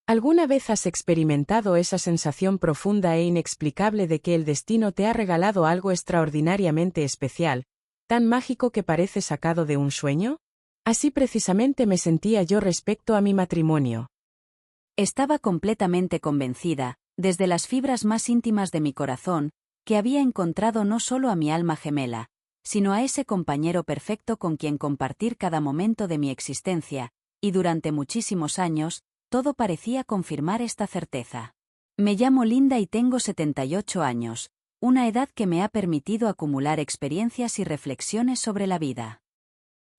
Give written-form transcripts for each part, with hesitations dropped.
¿Alguna vez has experimentado esa sensación profunda e inexplicable de que el destino te ha regalado algo extraordinariamente especial, tan mágico que parece sacado de un sueño? Así precisamente me sentía yo respecto a mi matrimonio. Estaba completamente convencida, desde las fibras más íntimas de mi corazón, que había encontrado no solo a mi alma gemela, sino a ese compañero perfecto con quien compartir cada momento de mi existencia, y durante muchísimos años, todo parecía confirmar esta certeza. Me llamo Linda y tengo 78 años, una edad que me ha permitido acumular experiencias y reflexiones sobre la vida.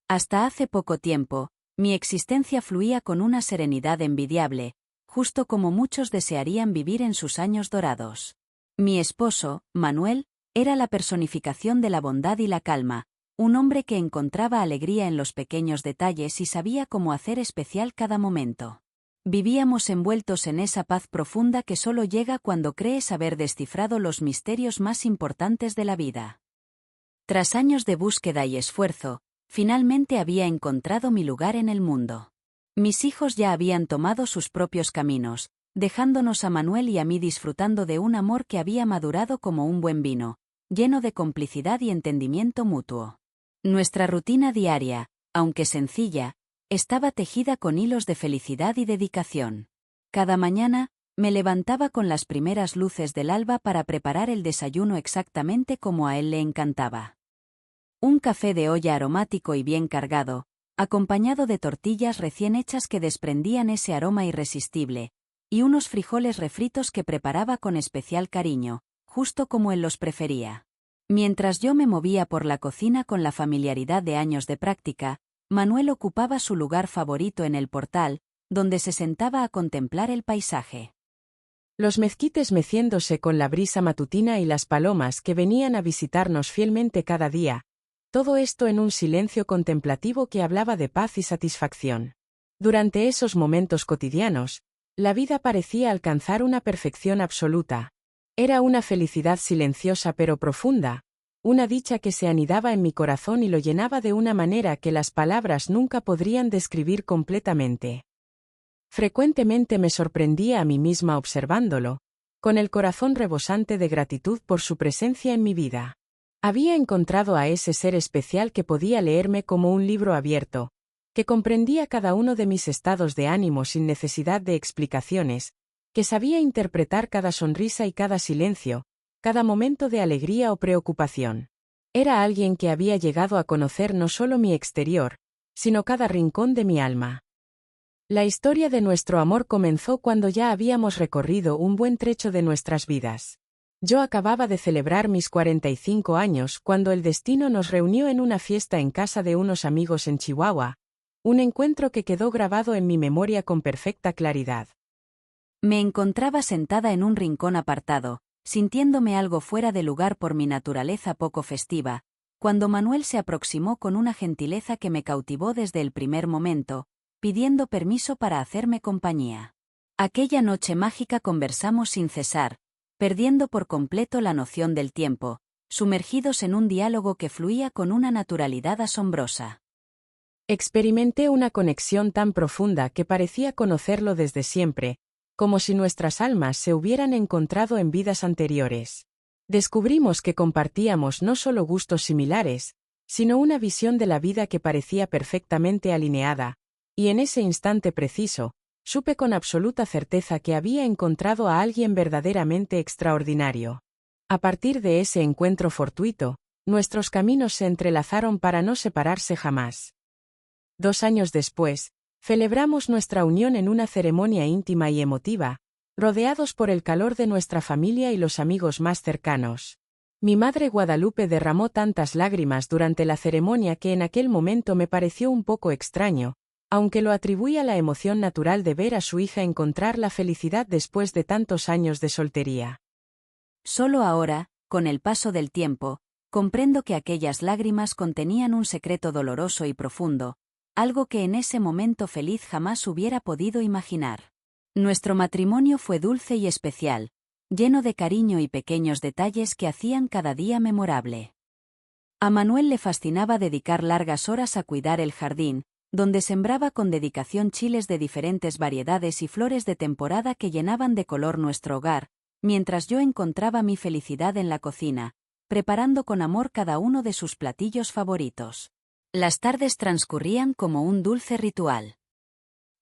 Hasta hace poco tiempo, mi existencia fluía con una serenidad envidiable, justo como muchos desearían vivir en sus años dorados. Mi esposo, Manuel, era la personificación de la bondad y la calma, un hombre que encontraba alegría en los pequeños detalles y sabía cómo hacer especial cada momento. Vivíamos envueltos en esa paz profunda que solo llega cuando crees haber descifrado los misterios más importantes de la vida. Tras años de búsqueda y esfuerzo, finalmente había encontrado mi lugar en el mundo. Mis hijos ya habían tomado sus propios caminos, dejándonos a Manuel y a mí disfrutando de un amor que había madurado como un buen vino, lleno de complicidad y entendimiento mutuo. Nuestra rutina diaria, aunque sencilla, estaba tejida con hilos de felicidad y dedicación. Cada mañana, me levantaba con las primeras luces del alba para preparar el desayuno exactamente como a él le encantaba. Un café de olla aromático y bien cargado, acompañado de tortillas recién hechas que desprendían ese aroma irresistible, y unos frijoles refritos que preparaba con especial cariño, justo como él los prefería. Mientras yo me movía por la cocina con la familiaridad de años de práctica, Manuel ocupaba su lugar favorito en el portal, donde se sentaba a contemplar el paisaje. Los mezquites meciéndose con la brisa matutina y las palomas que venían a visitarnos fielmente cada día, todo esto en un silencio contemplativo que hablaba de paz y satisfacción. Durante esos momentos cotidianos, la vida parecía alcanzar una perfección absoluta. Era una felicidad silenciosa pero profunda, una dicha que se anidaba en mi corazón y lo llenaba de una manera que las palabras nunca podrían describir completamente. Frecuentemente me sorprendía a mí misma observándolo, con el corazón rebosante de gratitud por su presencia en mi vida. Había encontrado a ese ser especial que podía leerme como un libro abierto, que comprendía cada uno de mis estados de ánimo sin necesidad de explicaciones, que sabía interpretar cada sonrisa y cada silencio, cada momento de alegría o preocupación. Era alguien que había llegado a conocer no solo mi exterior, sino cada rincón de mi alma. La historia de nuestro amor comenzó cuando ya habíamos recorrido un buen trecho de nuestras vidas. Yo acababa de celebrar mis 45 años cuando el destino nos reunió en una fiesta en casa de unos amigos en Chihuahua, un encuentro que quedó grabado en mi memoria con perfecta claridad. Me encontraba sentada en un rincón apartado, sintiéndome algo fuera de lugar por mi naturaleza poco festiva, cuando Manuel se aproximó con una gentileza que me cautivó desde el primer momento, pidiendo permiso para hacerme compañía. Aquella noche mágica conversamos sin cesar, perdiendo por completo la noción del tiempo, sumergidos en un diálogo que fluía con una naturalidad asombrosa. Experimenté una conexión tan profunda que parecía conocerlo desde siempre, como si nuestras almas se hubieran encontrado en vidas anteriores. Descubrimos que compartíamos no solo gustos similares, sino una visión de la vida que parecía perfectamente alineada, y en ese instante preciso, supe con absoluta certeza que había encontrado a alguien verdaderamente extraordinario. A partir de ese encuentro fortuito, nuestros caminos se entrelazaron para no separarse jamás. 2 años después, celebramos nuestra unión en una ceremonia íntima y emotiva, rodeados por el calor de nuestra familia y los amigos más cercanos. Mi madre Guadalupe derramó tantas lágrimas durante la ceremonia que en aquel momento me pareció un poco extraño, aunque lo atribuí a la emoción natural de ver a su hija encontrar la felicidad después de tantos años de soltería. Solo ahora, con el paso del tiempo, comprendo que aquellas lágrimas contenían un secreto doloroso y profundo, algo que en ese momento feliz jamás hubiera podido imaginar. Nuestro matrimonio fue dulce y especial, lleno de cariño y pequeños detalles que hacían cada día memorable. A Manuel le fascinaba dedicar largas horas a cuidar el jardín, donde sembraba con dedicación chiles de diferentes variedades y flores de temporada que llenaban de color nuestro hogar, mientras yo encontraba mi felicidad en la cocina, preparando con amor cada uno de sus platillos favoritos. Las tardes transcurrían como un dulce ritual.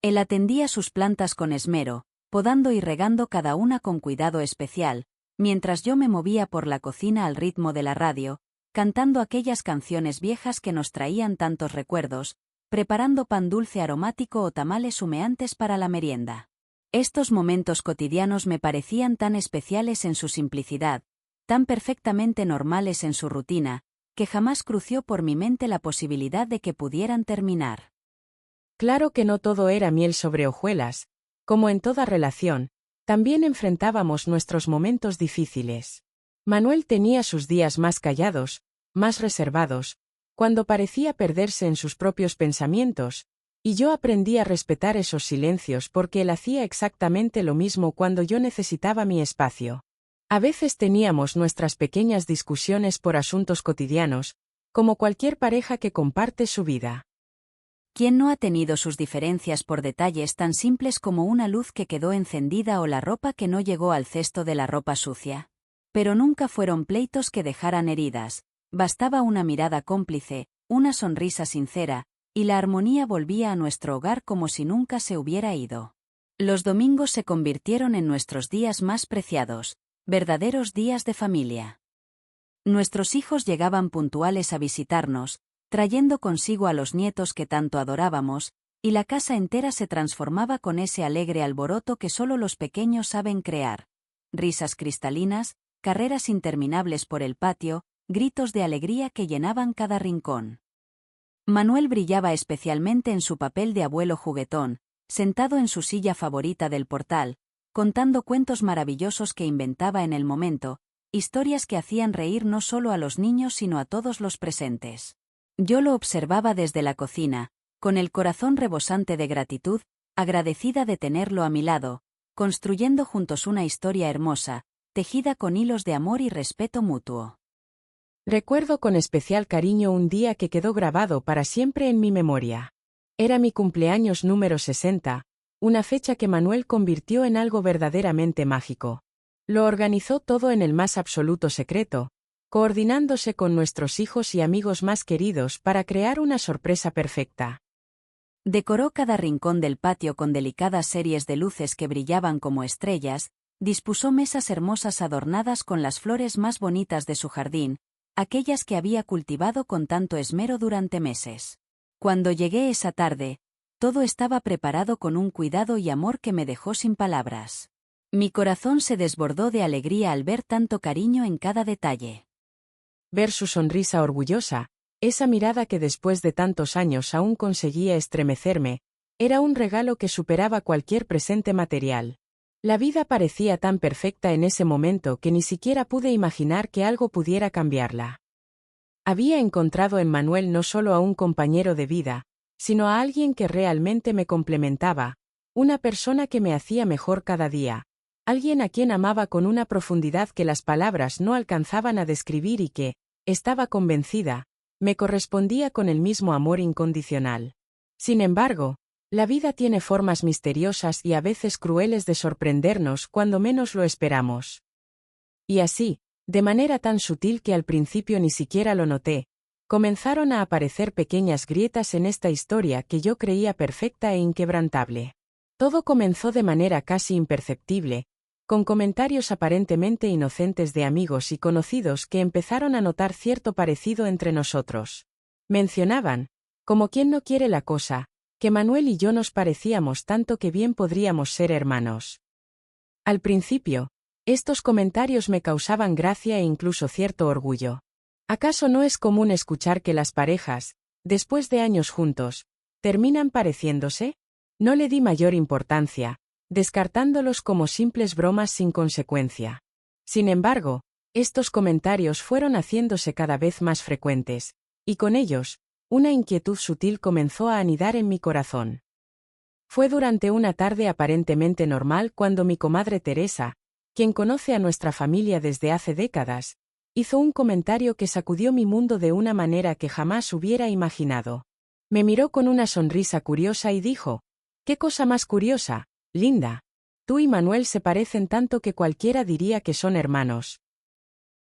Él atendía sus plantas con esmero, podando y regando cada una con cuidado especial, mientras yo me movía por la cocina al ritmo de la radio, cantando aquellas canciones viejas que nos traían tantos recuerdos, preparando pan dulce aromático o tamales humeantes para la merienda. Estos momentos cotidianos me parecían tan especiales en su simplicidad, tan perfectamente normales en su rutina, que jamás crució por mi mente la posibilidad de que pudieran terminar. Claro que no todo era miel sobre hojuelas. Como en toda relación, también enfrentábamos nuestros momentos difíciles. Manuel tenía sus días más callados, más reservados, cuando parecía perderse en sus propios pensamientos, y yo aprendí a respetar esos silencios porque él hacía exactamente lo mismo cuando yo necesitaba mi espacio. A veces teníamos nuestras pequeñas discusiones por asuntos cotidianos, como cualquier pareja que comparte su vida. ¿Quién no ha tenido sus diferencias por detalles tan simples como una luz que quedó encendida o la ropa que no llegó al cesto de la ropa sucia? Pero nunca fueron pleitos que dejaran heridas, bastaba una mirada cómplice, una sonrisa sincera, y la armonía volvía a nuestro hogar como si nunca se hubiera ido. Los domingos se convirtieron en nuestros días más preciados, verdaderos días de familia. Nuestros hijos llegaban puntuales a visitarnos, trayendo consigo a los nietos que tanto adorábamos, y la casa entera se transformaba con ese alegre alboroto que solo los pequeños saben crear. Risas cristalinas, carreras interminables por el patio, gritos de alegría que llenaban cada rincón. Manuel brillaba especialmente en su papel de abuelo juguetón, sentado en su silla favorita del portal, contando cuentos maravillosos que inventaba en el momento, historias que hacían reír no solo a los niños sino a todos los presentes. Yo lo observaba desde la cocina, con el corazón rebosante de gratitud, agradecida de tenerlo a mi lado, construyendo juntos una historia hermosa, tejida con hilos de amor y respeto mutuo. Recuerdo con especial cariño un día que quedó grabado para siempre en mi memoria. Era mi cumpleaños número 60, una fecha que Manuel convirtió en algo verdaderamente mágico. Lo organizó todo en el más absoluto secreto, coordinándose con nuestros hijos y amigos más queridos para crear una sorpresa perfecta. Decoró cada rincón del patio con delicadas series de luces que brillaban como estrellas, dispuso mesas hermosas adornadas con las flores más bonitas de su jardín, aquellas que había cultivado con tanto esmero durante meses. Cuando llegué esa tarde, todo estaba preparado con un cuidado y amor que me dejó sin palabras. Mi corazón se desbordó de alegría al ver tanto cariño en cada detalle. Ver su sonrisa orgullosa, esa mirada que después de tantos años aún conseguía estremecerme, era un regalo que superaba cualquier presente material. La vida parecía tan perfecta en ese momento que ni siquiera pude imaginar que algo pudiera cambiarla. Había encontrado en Manuel no solo a un compañero de vida, sino a alguien que realmente me complementaba, una persona que me hacía mejor cada día, alguien a quien amaba con una profundidad que las palabras no alcanzaban a describir y que, estaba convencida, me correspondía con el mismo amor incondicional. Sin embargo, la vida tiene formas misteriosas y a veces crueles de sorprendernos cuando menos lo esperamos. Y así, de manera tan sutil que al principio ni siquiera lo noté, comenzaron a aparecer pequeñas grietas en esta historia que yo creía perfecta e inquebrantable. Todo comenzó de manera casi imperceptible, con comentarios aparentemente inocentes de amigos y conocidos que empezaron a notar cierto parecido entre nosotros. Mencionaban, como quien no quiere la cosa, que Manuel y yo nos parecíamos tanto que bien podríamos ser hermanos. Al principio, estos comentarios me causaban gracia e incluso cierto orgullo. ¿Acaso no es común escuchar que las parejas, después de años juntos, terminan pareciéndose? No le di mayor importancia, descartándolos como simples bromas sin consecuencia. Sin embargo, estos comentarios fueron haciéndose cada vez más frecuentes, y con ellos, una inquietud sutil comenzó a anidar en mi corazón. Fue durante una tarde aparentemente normal cuando mi comadre Teresa, quien conoce a nuestra familia desde hace décadas, hizo un comentario que sacudió mi mundo de una manera que jamás hubiera imaginado. Me miró con una sonrisa curiosa y dijo: «¿Qué cosa más curiosa, Linda? Tú y Manuel se parecen tanto que cualquiera diría que son hermanos».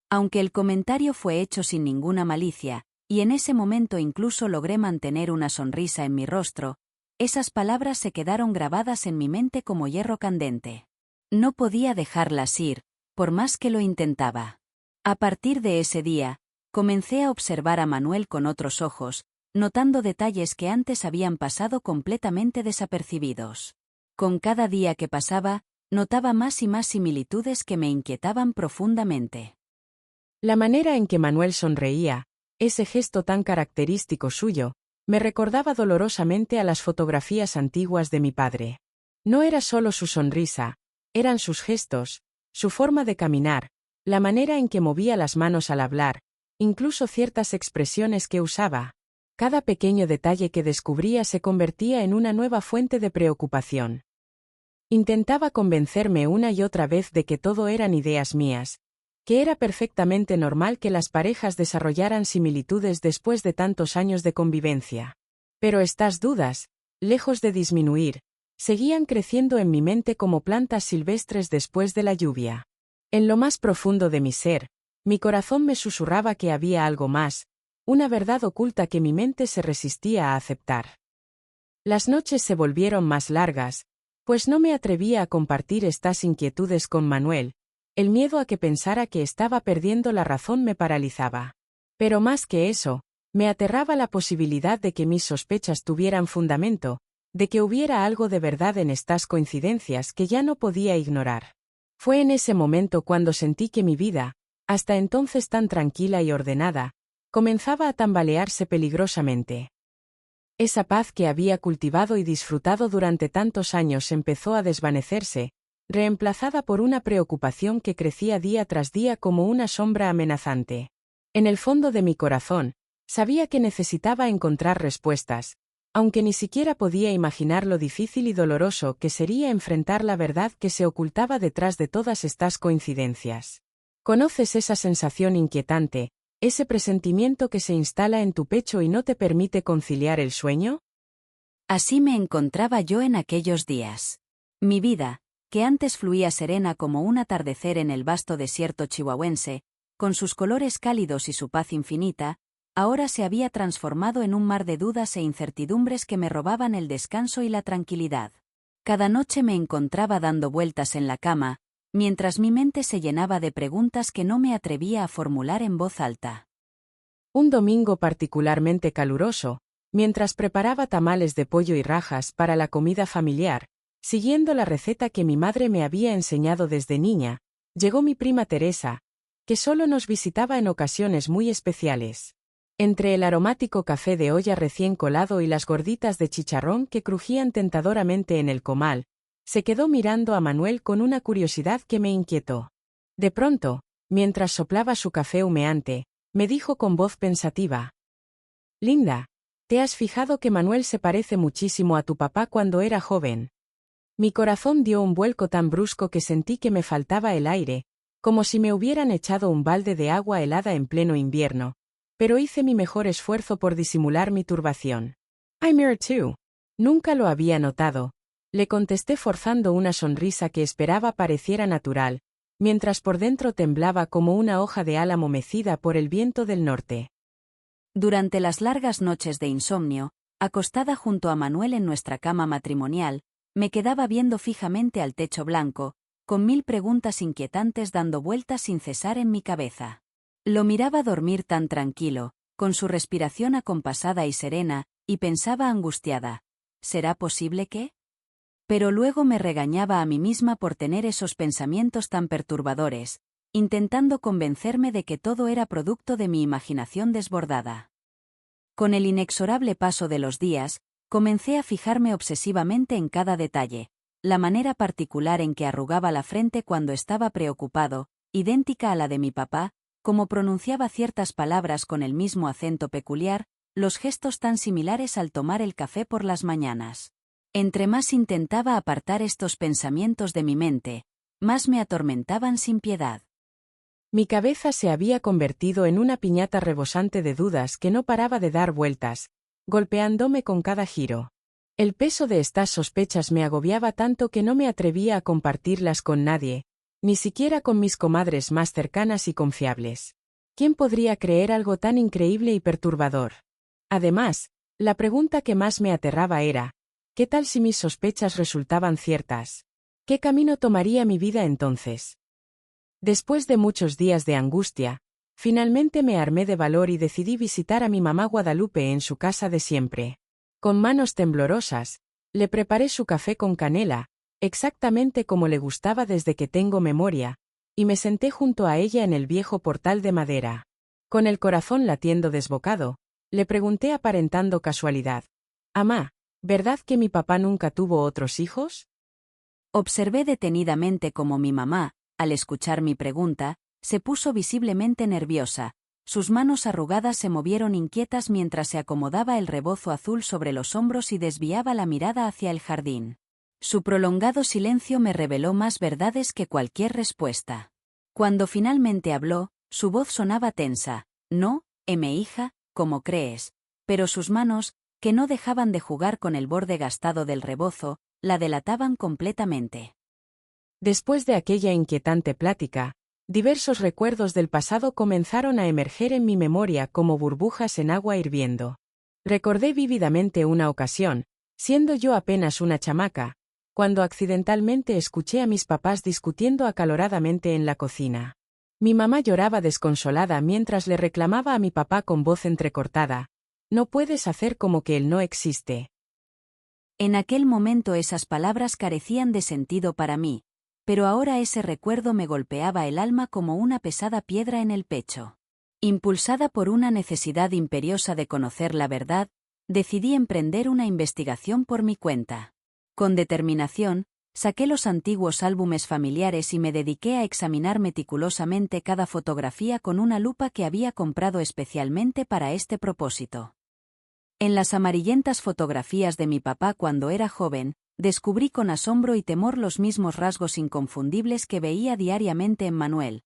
Aunque el comentario fue hecho sin ninguna malicia, y en ese momento incluso logré mantener una sonrisa en mi rostro, esas palabras se quedaron grabadas en mi mente como hierro candente. No podía dejarlas ir, por más que lo intentaba. A partir de ese día, comencé a observar a Manuel con otros ojos, notando detalles que antes habían pasado completamente desapercibidos. Con cada día que pasaba, notaba más y más similitudes que me inquietaban profundamente. La manera en que Manuel sonreía, ese gesto tan característico suyo, me recordaba dolorosamente a las fotografías antiguas de mi padre. No era solo su sonrisa, eran sus gestos, su forma de caminar, la manera en que movía las manos al hablar, incluso ciertas expresiones que usaba. Cada pequeño detalle que descubría se convertía en una nueva fuente de preocupación. Intentaba convencerme una y otra vez de que todo eran ideas mías, que era perfectamente normal que las parejas desarrollaran similitudes después de tantos años de convivencia. Pero estas dudas, lejos de disminuir, seguían creciendo en mi mente como plantas silvestres después de la lluvia. En lo más profundo de mi ser, mi corazón me susurraba que había algo más, una verdad oculta que mi mente se resistía a aceptar. Las noches se volvieron más largas, pues no me atrevía a compartir estas inquietudes con Manuel. El miedo a que pensara que estaba perdiendo la razón me paralizaba. Pero más que eso, me aterraba la posibilidad de que mis sospechas tuvieran fundamento, de que hubiera algo de verdad en estas coincidencias que ya no podía ignorar. Fue en ese momento cuando sentí que mi vida, hasta entonces tan tranquila y ordenada, comenzaba a tambalearse peligrosamente. Esa paz que había cultivado y disfrutado durante tantos años empezó a desvanecerse, reemplazada por una preocupación que crecía día tras día como una sombra amenazante. En el fondo de mi corazón, sabía que necesitaba encontrar respuestas, aunque ni siquiera podía imaginar lo difícil y doloroso que sería enfrentar la verdad que se ocultaba detrás de todas estas coincidencias. ¿Conoces esa sensación inquietante, ese presentimiento que se instala en tu pecho y no te permite conciliar el sueño? Así me encontraba yo en aquellos días. Mi vida, que antes fluía serena como un atardecer en el vasto desierto chihuahuense, con sus colores cálidos y su paz infinita, ahora se había transformado en un mar de dudas e incertidumbres que me robaban el descanso y la tranquilidad. Cada noche me encontraba dando vueltas en la cama, mientras mi mente se llenaba de preguntas que no me atrevía a formular en voz alta. Un domingo particularmente caluroso, mientras preparaba tamales de pollo y rajas para la comida familiar, siguiendo la receta que mi madre me había enseñado desde niña, llegó mi prima Teresa, que solo nos visitaba en ocasiones muy especiales. Entre el aromático café de olla recién colado y las gorditas de chicharrón que crujían tentadoramente en el comal, se quedó mirando a Manuel con una curiosidad que me inquietó. De pronto, mientras soplaba su café humeante, me dijo con voz pensativa: «Linda, ¿te has fijado que Manuel se parece muchísimo a tu papá cuando era joven?» Mi corazón dio un vuelco tan brusco que sentí que me faltaba el aire, como si me hubieran echado un balde de agua helada en pleno invierno, pero hice mi mejor esfuerzo por disimular mi turbación. «I'm here too. Nunca lo había notado», le contesté forzando una sonrisa que esperaba pareciera natural, mientras por dentro temblaba como una hoja de álamo mecida por el viento del norte. Durante las largas noches de insomnio, acostada junto a Manuel en nuestra cama matrimonial, me quedaba viendo fijamente al techo blanco, con 1000 preguntas inquietantes dando vueltas sin cesar en mi cabeza. Lo miraba dormir tan tranquilo, con su respiración acompasada y serena, y pensaba angustiada: ¿será posible que? Pero luego me regañaba a mí misma por tener esos pensamientos tan perturbadores, intentando convencerme de que todo era producto de mi imaginación desbordada. Con el inexorable paso de los días, comencé a fijarme obsesivamente en cada detalle, la manera particular en que arrugaba la frente cuando estaba preocupado, idéntica a la de mi papá, cómo pronunciaba ciertas palabras con el mismo acento peculiar, los gestos tan similares al tomar el café por las mañanas. Entre más intentaba apartar estos pensamientos de mi mente, más me atormentaban sin piedad. Mi cabeza se había convertido en una piñata rebosante de dudas que no paraba de dar vueltas, golpeándome con cada giro. El peso de estas sospechas me agobiaba tanto que no me atrevía a compartirlas con nadie, ni siquiera con mis comadres más cercanas y confiables. ¿Quién podría creer algo tan increíble y perturbador? Además, la pregunta que más me aterraba era, ¿qué tal si mis sospechas resultaban ciertas? ¿Qué camino tomaría mi vida entonces? Después de muchos días de angustia, finalmente me armé de valor y decidí visitar a mi mamá Guadalupe en su casa de siempre. Con manos temblorosas, le preparé su café con canela, exactamente como le gustaba desde que tengo memoria, y me senté junto a ella en el viejo portal de madera. Con el corazón latiendo desbocado, le pregunté aparentando casualidad: «Amá, ¿verdad que mi papá nunca tuvo otros hijos?». Observé detenidamente cómo mi mamá, al escuchar mi pregunta, se puso visiblemente nerviosa. Sus manos arrugadas se movieron inquietas mientras se acomodaba el rebozo azul sobre los hombros y desviaba la mirada hacia el jardín. Su prolongado silencio me reveló más verdades que cualquier respuesta. Cuando finalmente habló, su voz sonaba tensa. «No, hija, como crees». Pero sus manos, que no dejaban de jugar con el borde gastado del rebozo, la delataban completamente. Después de aquella inquietante plática, diversos recuerdos del pasado comenzaron a emerger en mi memoria como burbujas en agua hirviendo. Recordé vívidamente una ocasión, siendo yo apenas una chamaca, cuando accidentalmente escuché a mis papás discutiendo acaloradamente en la cocina. Mi mamá lloraba desconsolada mientras le reclamaba a mi papá con voz entrecortada: «No puedes hacer como que él no existe». En aquel momento esas palabras carecían de sentido para mí, pero ahora ese recuerdo me golpeaba el alma como una pesada piedra en el pecho. Impulsada por una necesidad imperiosa de conocer la verdad, decidí emprender una investigación por mi cuenta. Con determinación, saqué los antiguos álbumes familiares y me dediqué a examinar meticulosamente cada fotografía con una lupa que había comprado especialmente para este propósito. En las amarillentas fotografías de mi papá cuando era joven, descubrí con asombro y temor los mismos rasgos inconfundibles que veía diariamente en Manuel: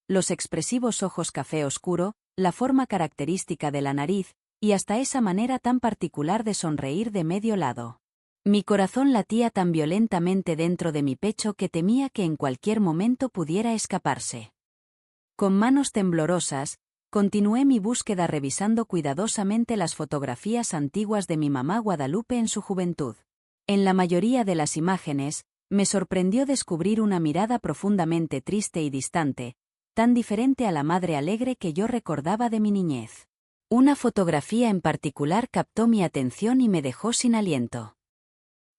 los expresivos ojos café oscuro, la forma característica de la nariz, y hasta esa manera tan particular de sonreír de medio lado. Mi corazón latía tan violentamente dentro de mi pecho que temía que en cualquier momento pudiera escaparse. Con manos temblorosas, continué mi búsqueda revisando cuidadosamente las fotografías antiguas de mi mamá Guadalupe en su juventud. En la mayoría de las imágenes, me sorprendió descubrir una mirada profundamente triste y distante, tan diferente a la madre alegre que yo recordaba de mi niñez. Una fotografía en particular captó mi atención y me dejó sin aliento.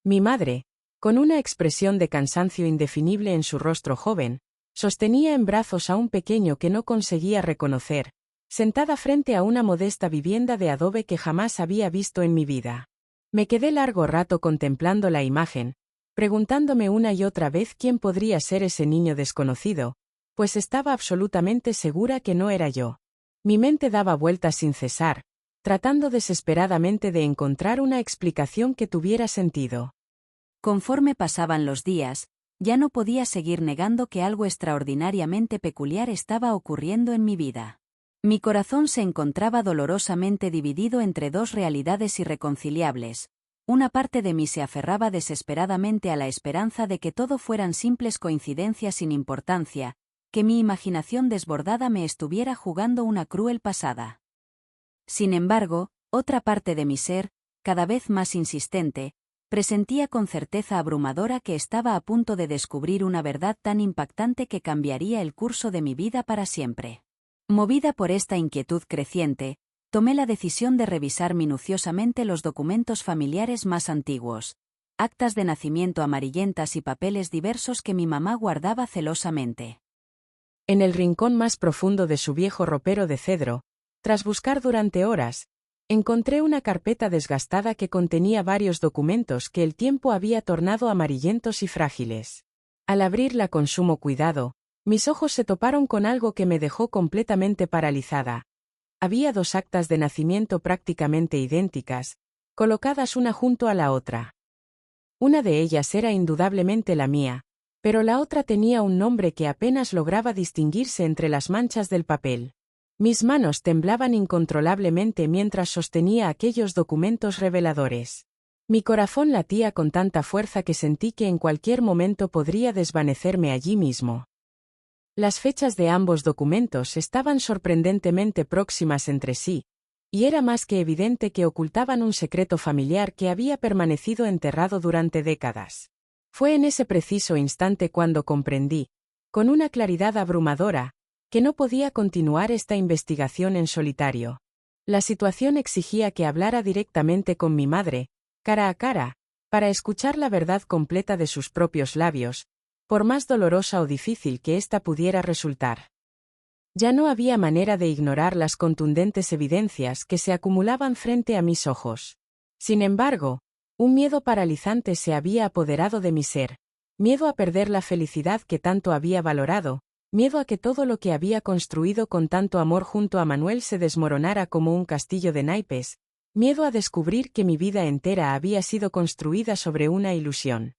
Mi madre, con una expresión de cansancio indefinible en su rostro joven, sostenía en brazos a un pequeño que no conseguía reconocer, sentada frente a una modesta vivienda de adobe que jamás había visto en mi vida. Me quedé largo rato contemplando la imagen, preguntándome una y otra vez quién podría ser ese niño desconocido, pues estaba absolutamente segura que no era yo. Mi mente daba vueltas sin cesar, tratando desesperadamente de encontrar una explicación que tuviera sentido. Conforme pasaban los días, ya no podía seguir negando que algo extraordinariamente peculiar estaba ocurriendo en mi vida. Mi corazón se encontraba dolorosamente dividido entre dos realidades irreconciliables. Una parte de mí se aferraba desesperadamente a la esperanza de que todo fueran simples coincidencias sin importancia, que mi imaginación desbordada me estuviera jugando una cruel pasada. Sin embargo, otra parte de mi ser, cada vez más insistente, presentía con certeza abrumadora que estaba a punto de descubrir una verdad tan impactante que cambiaría el curso de mi vida para siempre. Movida por esta inquietud creciente, tomé la decisión de revisar minuciosamente los documentos familiares más antiguos, actas de nacimiento amarillentas y papeles diversos que mi mamá guardaba celosamente. En el rincón más profundo de su viejo ropero de cedro, tras buscar durante horas, encontré una carpeta desgastada que contenía varios documentos que el tiempo había tornado amarillentos y frágiles. Al abrirla con sumo cuidado, mis ojos se toparon con algo que me dejó completamente paralizada. Había dos actas de nacimiento prácticamente idénticas, colocadas una junto a la otra. Una de ellas era indudablemente la mía, pero la otra tenía un nombre que apenas lograba distinguirse entre las manchas del papel. Mis manos temblaban incontrolablemente mientras sostenía aquellos documentos reveladores. Mi corazón latía con tanta fuerza que sentí que en cualquier momento podría desvanecerme allí mismo. Las fechas de ambos documentos estaban sorprendentemente próximas entre sí, y era más que evidente que ocultaban un secreto familiar que había permanecido enterrado durante décadas. Fue en ese preciso instante cuando comprendí, con una claridad abrumadora, que no podía continuar esta investigación en solitario. La situación exigía que hablara directamente con mi madre, cara a cara, para escuchar la verdad completa de sus propios labios, por más dolorosa o difícil que ésta pudiera resultar. Ya no había manera de ignorar las contundentes evidencias que se acumulaban frente a mis ojos. Sin embargo, un miedo paralizante se había apoderado de mi ser, miedo a perder la felicidad que tanto había valorado, miedo a que todo lo que había construido con tanto amor junto a Manuel se desmoronara como un castillo de naipes, miedo a descubrir que mi vida entera había sido construida sobre una ilusión.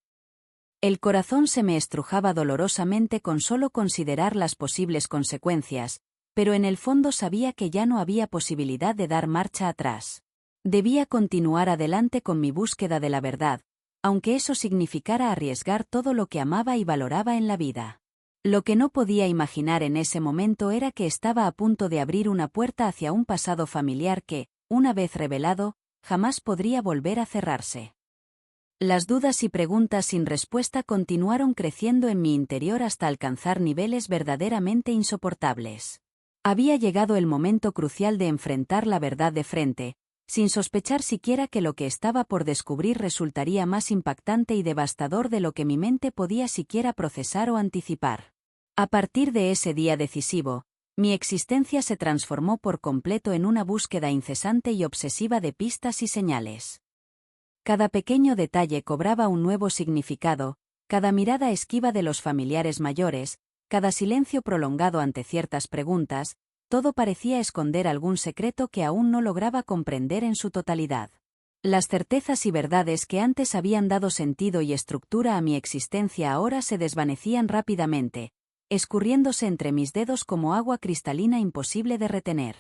El corazón se me estrujaba dolorosamente con solo considerar las posibles consecuencias, pero en el fondo sabía que ya no había posibilidad de dar marcha atrás. Debía continuar adelante con mi búsqueda de la verdad, aunque eso significara arriesgar todo lo que amaba y valoraba en la vida. Lo que no podía imaginar en ese momento era que estaba a punto de abrir una puerta hacia un pasado familiar que, una vez revelado, jamás podría volver a cerrarse. Las dudas y preguntas sin respuesta continuaron creciendo en mi interior hasta alcanzar niveles verdaderamente insoportables. Había llegado el momento crucial de enfrentar la verdad de frente, sin sospechar siquiera que lo que estaba por descubrir resultaría más impactante y devastador de lo que mi mente podía siquiera procesar o anticipar. A partir de ese día decisivo, mi existencia se transformó por completo en una búsqueda incesante y obsesiva de pistas y señales. Cada pequeño detalle cobraba un nuevo significado, cada mirada esquiva de los familiares mayores, cada silencio prolongado ante ciertas preguntas, todo parecía esconder algún secreto que aún no lograba comprender en su totalidad. Las certezas y verdades que antes habían dado sentido y estructura a mi existencia ahora se desvanecían rápidamente, escurriéndose entre mis dedos como agua cristalina imposible de retener.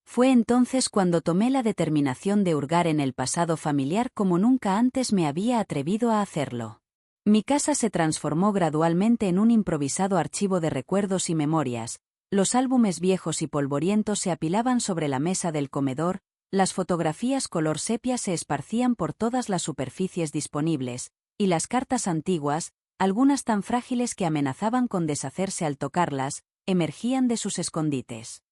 Fue entonces cuando tomé la determinación de hurgar en el pasado familiar como nunca antes me había atrevido a hacerlo. Mi casa se transformó gradualmente en un improvisado archivo de recuerdos y memorias, los álbumes viejos y polvorientos se apilaban sobre la mesa del comedor, las fotografías color sepia se esparcían por todas las superficies disponibles, y las cartas antiguas, algunas tan frágiles que amenazaban con deshacerse al tocarlas, emergían de sus escondites.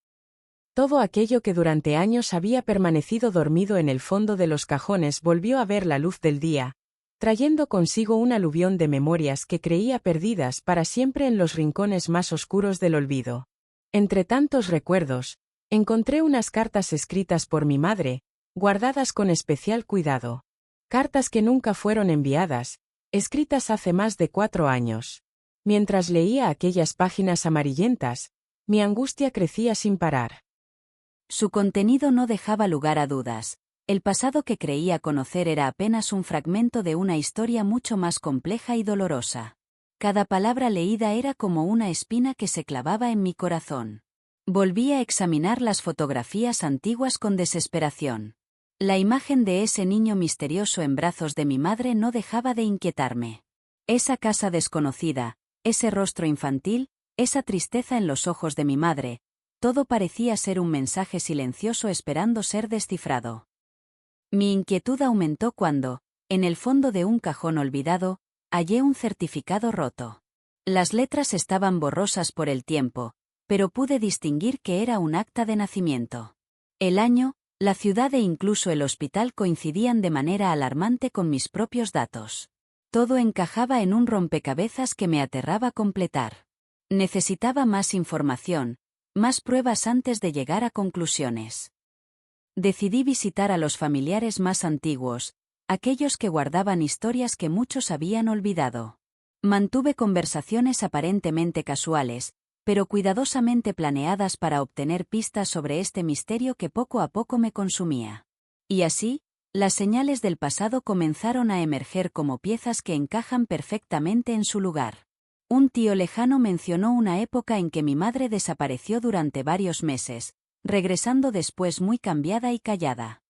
Todo aquello que durante años había permanecido dormido en el fondo de los cajones volvió a ver la luz del día, trayendo consigo un aluvión de memorias que creía perdidas para siempre en los rincones más oscuros del olvido. Entre tantos recuerdos, encontré unas cartas escritas por mi madre, guardadas con especial cuidado. Cartas que nunca fueron enviadas, escritas hace más de 4 años. Mientras leía aquellas páginas amarillentas, mi angustia crecía sin parar. Su contenido no dejaba lugar a dudas. El pasado que creía conocer era apenas un fragmento de una historia mucho más compleja y dolorosa. Cada palabra leída era como una espina que se clavaba en mi corazón. Volví a examinar las fotografías antiguas con desesperación. La imagen de ese niño misterioso en brazos de mi madre no dejaba de inquietarme. Esa casa desconocida, ese rostro infantil, esa tristeza en los ojos de mi madre, todo parecía ser un mensaje silencioso esperando ser descifrado. Mi inquietud aumentó cuando, en el fondo de un cajón olvidado, hallé un certificado roto. Las letras estaban borrosas por el tiempo, pero pude distinguir que era un acta de nacimiento. El año, la ciudad e incluso el hospital coincidían de manera alarmante con mis propios datos. Todo encajaba en un rompecabezas que me aterraba completar. Necesitaba más información, más pruebas antes de llegar a conclusiones. Decidí visitar a los familiares más antiguos, aquellos que guardaban historias que muchos habían olvidado. Mantuve conversaciones aparentemente casuales, pero cuidadosamente planeadas para obtener pistas sobre este misterio que poco a poco me consumía. Y así, las señales del pasado comenzaron a emerger como piezas que encajan perfectamente en su lugar. Un tío lejano mencionó una época en que mi madre desapareció durante varios meses, regresando después muy cambiada y callada.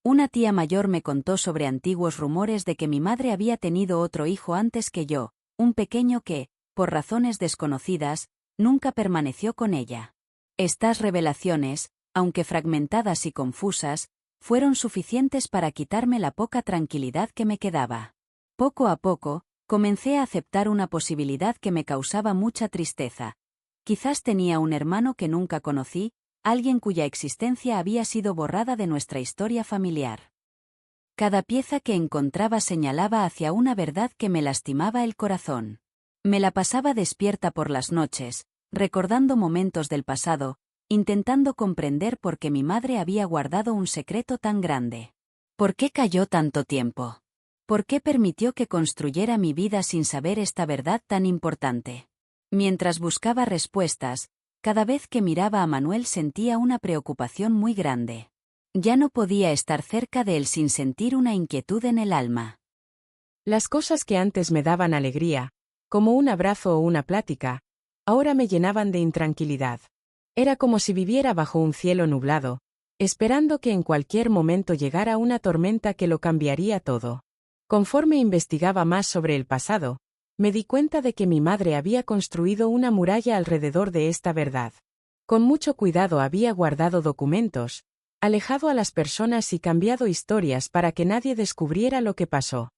Una tía mayor me contó sobre antiguos rumores de que mi madre había tenido otro hijo antes que yo, un pequeño que, por razones desconocidas, nunca permaneció con ella. Estas revelaciones, aunque fragmentadas y confusas, fueron suficientes para quitarme la poca tranquilidad que me quedaba. Poco a poco, comencé a aceptar una posibilidad que me causaba mucha tristeza. Quizás tenía un hermano que nunca conocí, alguien cuya existencia había sido borrada de nuestra historia familiar. Cada pieza que encontraba señalaba hacia una verdad que me lastimaba el corazón. Me la pasaba despierta por las noches, recordando momentos del pasado, intentando comprender por qué mi madre había guardado un secreto tan grande. ¿Por qué calló tanto tiempo? ¿Por qué permitió que construyera mi vida sin saber esta verdad tan importante? Mientras buscaba respuestas, cada vez que miraba a Manuel sentía una preocupación muy grande. Ya no podía estar cerca de él sin sentir una inquietud en el alma. Las cosas que antes me daban alegría, como un abrazo o una plática, ahora me llenaban de intranquilidad. Era como si viviera bajo un cielo nublado, esperando que en cualquier momento llegara una tormenta que lo cambiaría todo. Conforme investigaba más sobre el pasado, me di cuenta de que mi madre había construido una muralla alrededor de esta verdad. Con mucho cuidado había guardado documentos, alejado a las personas y cambiado historias para que nadie descubriera lo que pasó.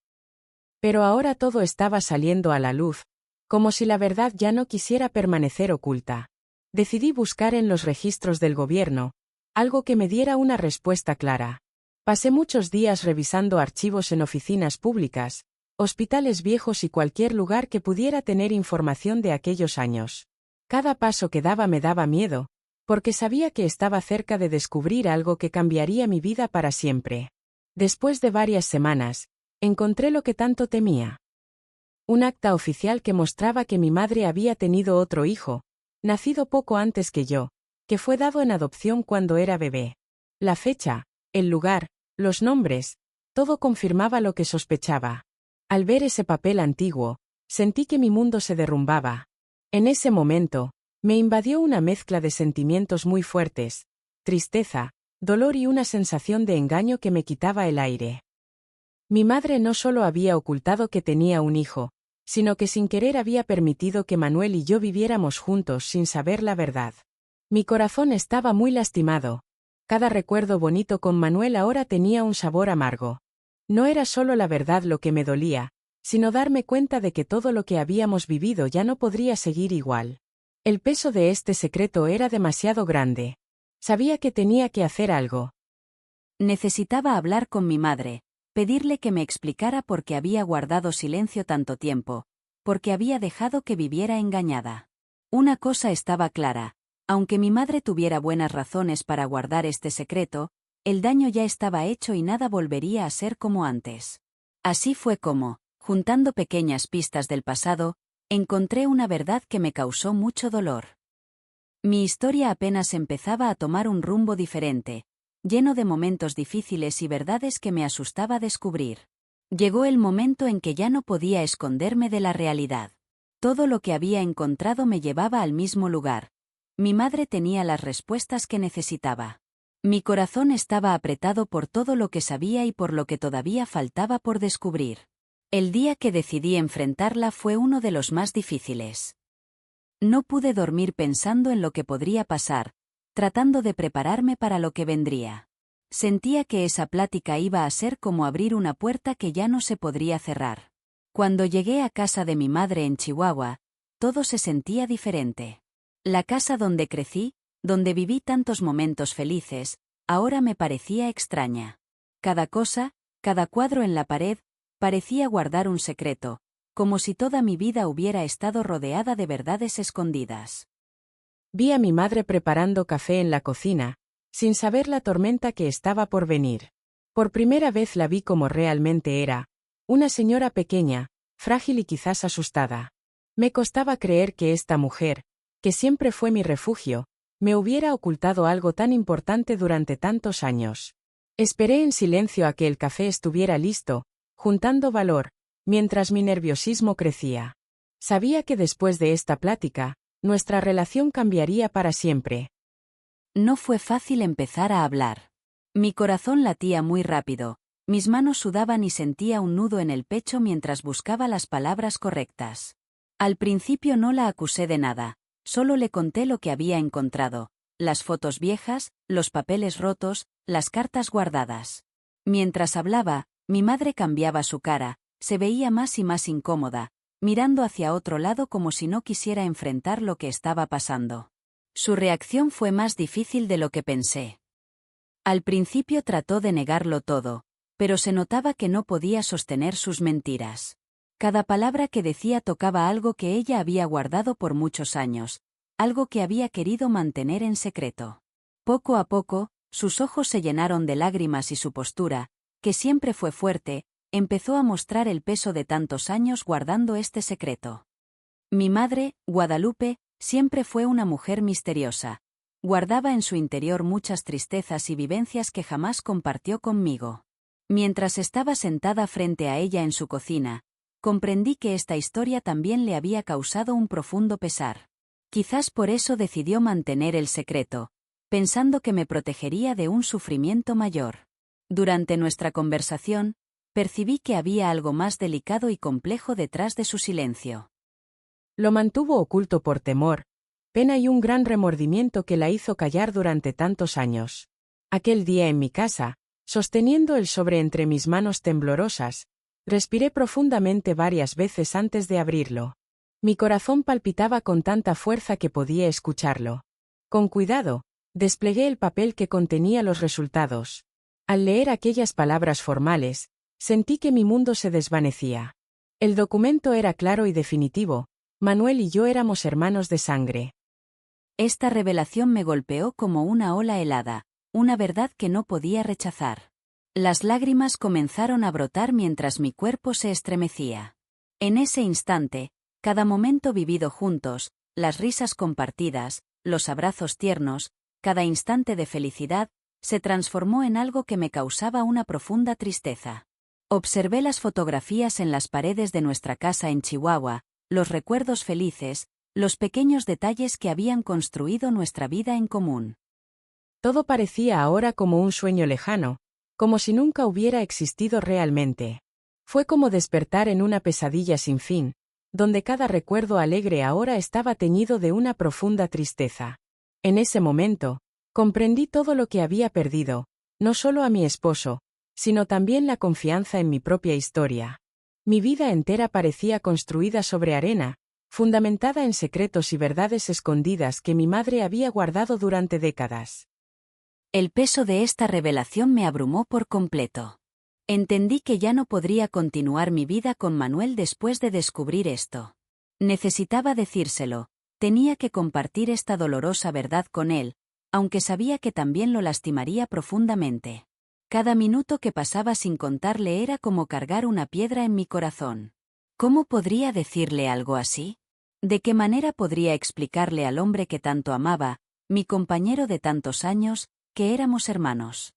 Pero ahora todo estaba saliendo a la luz, como si la verdad ya no quisiera permanecer oculta. Decidí buscar en los registros del gobierno, algo que me diera una respuesta clara. Pasé muchos días revisando archivos en oficinas públicas, hospitales viejos y cualquier lugar que pudiera tener información de aquellos años. Cada paso que daba me daba miedo, porque sabía que estaba cerca de descubrir algo que cambiaría mi vida para siempre. Después de varias semanas, encontré lo que tanto temía. Un acta oficial que mostraba que mi madre había tenido otro hijo, nacido poco antes que yo, que fue dado en adopción cuando era bebé. La fecha, el lugar, los nombres, todo confirmaba lo que sospechaba. Al ver ese papel antiguo, sentí que mi mundo se derrumbaba. En ese momento, me invadió una mezcla de sentimientos muy fuertes, tristeza, dolor y una sensación de engaño que me quitaba el aire. Mi madre no solo había ocultado que tenía un hijo, sino que sin querer había permitido que Manuel y yo viviéramos juntos sin saber la verdad. Mi corazón estaba muy lastimado. Cada recuerdo bonito con Manuel ahora tenía un sabor amargo. No era solo la verdad lo que me dolía, sino darme cuenta de que todo lo que habíamos vivido ya no podría seguir igual. El peso de este secreto era demasiado grande. Sabía que tenía que hacer algo. Necesitaba hablar con mi madre, pedirle que me explicara por qué había guardado silencio tanto tiempo, por qué había dejado que viviera engañada. Una cosa estaba clara, aunque mi madre tuviera buenas razones para guardar este secreto, el daño ya estaba hecho y nada volvería a ser como antes. Así fue como, juntando pequeñas pistas del pasado, encontré una verdad que me causó mucho dolor. Mi historia apenas empezaba a tomar un rumbo diferente, lleno de momentos difíciles y verdades que me asustaba descubrir. Llegó el momento en que ya no podía esconderme de la realidad. Todo lo que había encontrado me llevaba al mismo lugar. Mi madre tenía las respuestas que necesitaba. Mi corazón estaba apretado por todo lo que sabía y por lo que todavía faltaba por descubrir. El día que decidí enfrentarla fue uno de los más difíciles. No pude dormir pensando en lo que podría pasar, tratando de prepararme para lo que vendría. Sentía que esa plática iba a ser como abrir una puerta que ya no se podría cerrar. Cuando llegué a casa de mi madre en Chihuahua, todo se sentía diferente. La casa donde crecí, donde viví tantos momentos felices, ahora me parecía extraña. Cada cosa, cada cuadro en la pared, parecía guardar un secreto, como si toda mi vida hubiera estado rodeada de verdades escondidas. Vi a mi madre preparando café en la cocina, sin saber la tormenta que estaba por venir. Por primera vez la vi como realmente era, una señora pequeña, frágil y quizás asustada. Me costaba creer que esta mujer, que siempre fue mi refugio, me hubiera ocultado algo tan importante durante tantos años. Esperé en silencio a que el café estuviera listo, juntando valor, mientras mi nerviosismo crecía. Sabía que después de esta plática, nuestra relación cambiaría para siempre. No fue fácil empezar a hablar. Mi corazón latía muy rápido, mis manos sudaban y sentía un nudo en el pecho mientras buscaba las palabras correctas. Al principio no la acusé de nada, solo le conté lo que había encontrado, las fotos viejas, los papeles rotos, las cartas guardadas. Mientras hablaba, mi madre cambiaba su cara, se veía más y más incómoda, mirando hacia otro lado como si no quisiera enfrentar lo que estaba pasando. Su reacción fue más difícil de lo que pensé. Al principio trató de negarlo todo, pero se notaba que no podía sostener sus mentiras. Cada palabra que decía tocaba algo que ella había guardado por muchos años, algo que había querido mantener en secreto. Poco a poco, sus ojos se llenaron de lágrimas y su postura, que siempre fue fuerte, empezó a mostrar el peso de tantos años guardando este secreto. Mi madre, Guadalupe, siempre fue una mujer misteriosa. Guardaba en su interior muchas tristezas y vivencias que jamás compartió conmigo. Mientras estaba sentada frente a ella en su cocina, comprendí que esta historia también le había causado un profundo pesar. Quizás por eso decidió mantener el secreto, pensando que me protegería de un sufrimiento mayor. Durante nuestra conversación, percibí que había algo más delicado y complejo detrás de su silencio. Lo mantuvo oculto por temor, pena y un gran remordimiento que la hizo callar durante tantos años. Aquel día en mi casa, sosteniendo el sobre entre mis manos temblorosas, respiré profundamente varias veces antes de abrirlo. Mi corazón palpitaba con tanta fuerza que podía escucharlo. Con cuidado, desplegué el papel que contenía los resultados. Al leer aquellas palabras formales, sentí que mi mundo se desvanecía. El documento era claro y definitivo: Manuel y yo éramos hermanos de sangre. Esta revelación me golpeó como una ola helada, una verdad que no podía rechazar. Las lágrimas comenzaron a brotar mientras mi cuerpo se estremecía. En ese instante, cada momento vivido juntos, las risas compartidas, los abrazos tiernos, cada instante de felicidad, se transformó en algo que me causaba una profunda tristeza. Observé las fotografías en las paredes de nuestra casa en Chihuahua, los recuerdos felices, los pequeños detalles que habían construido nuestra vida en común. Todo parecía ahora como un sueño lejano, como si nunca hubiera existido realmente. Fue como despertar en una pesadilla sin fin, donde cada recuerdo alegre ahora estaba teñido de una profunda tristeza. En ese momento, comprendí todo lo que había perdido, no solo a mi esposo, sino también la confianza en mi propia historia. Mi vida entera parecía construida sobre arena, fundamentada en secretos y verdades escondidas que mi madre había guardado durante décadas. El peso de esta revelación me abrumó por completo. Entendí que ya no podría continuar mi vida con Manuel después de descubrir esto. Necesitaba decírselo, tenía que compartir esta dolorosa verdad con él, aunque sabía que también lo lastimaría profundamente. Cada minuto que pasaba sin contarle era como cargar una piedra en mi corazón. ¿Cómo podría decirle algo así? ¿De qué manera podría explicarle al hombre que tanto amaba, mi compañero de tantos años, que éramos hermanos?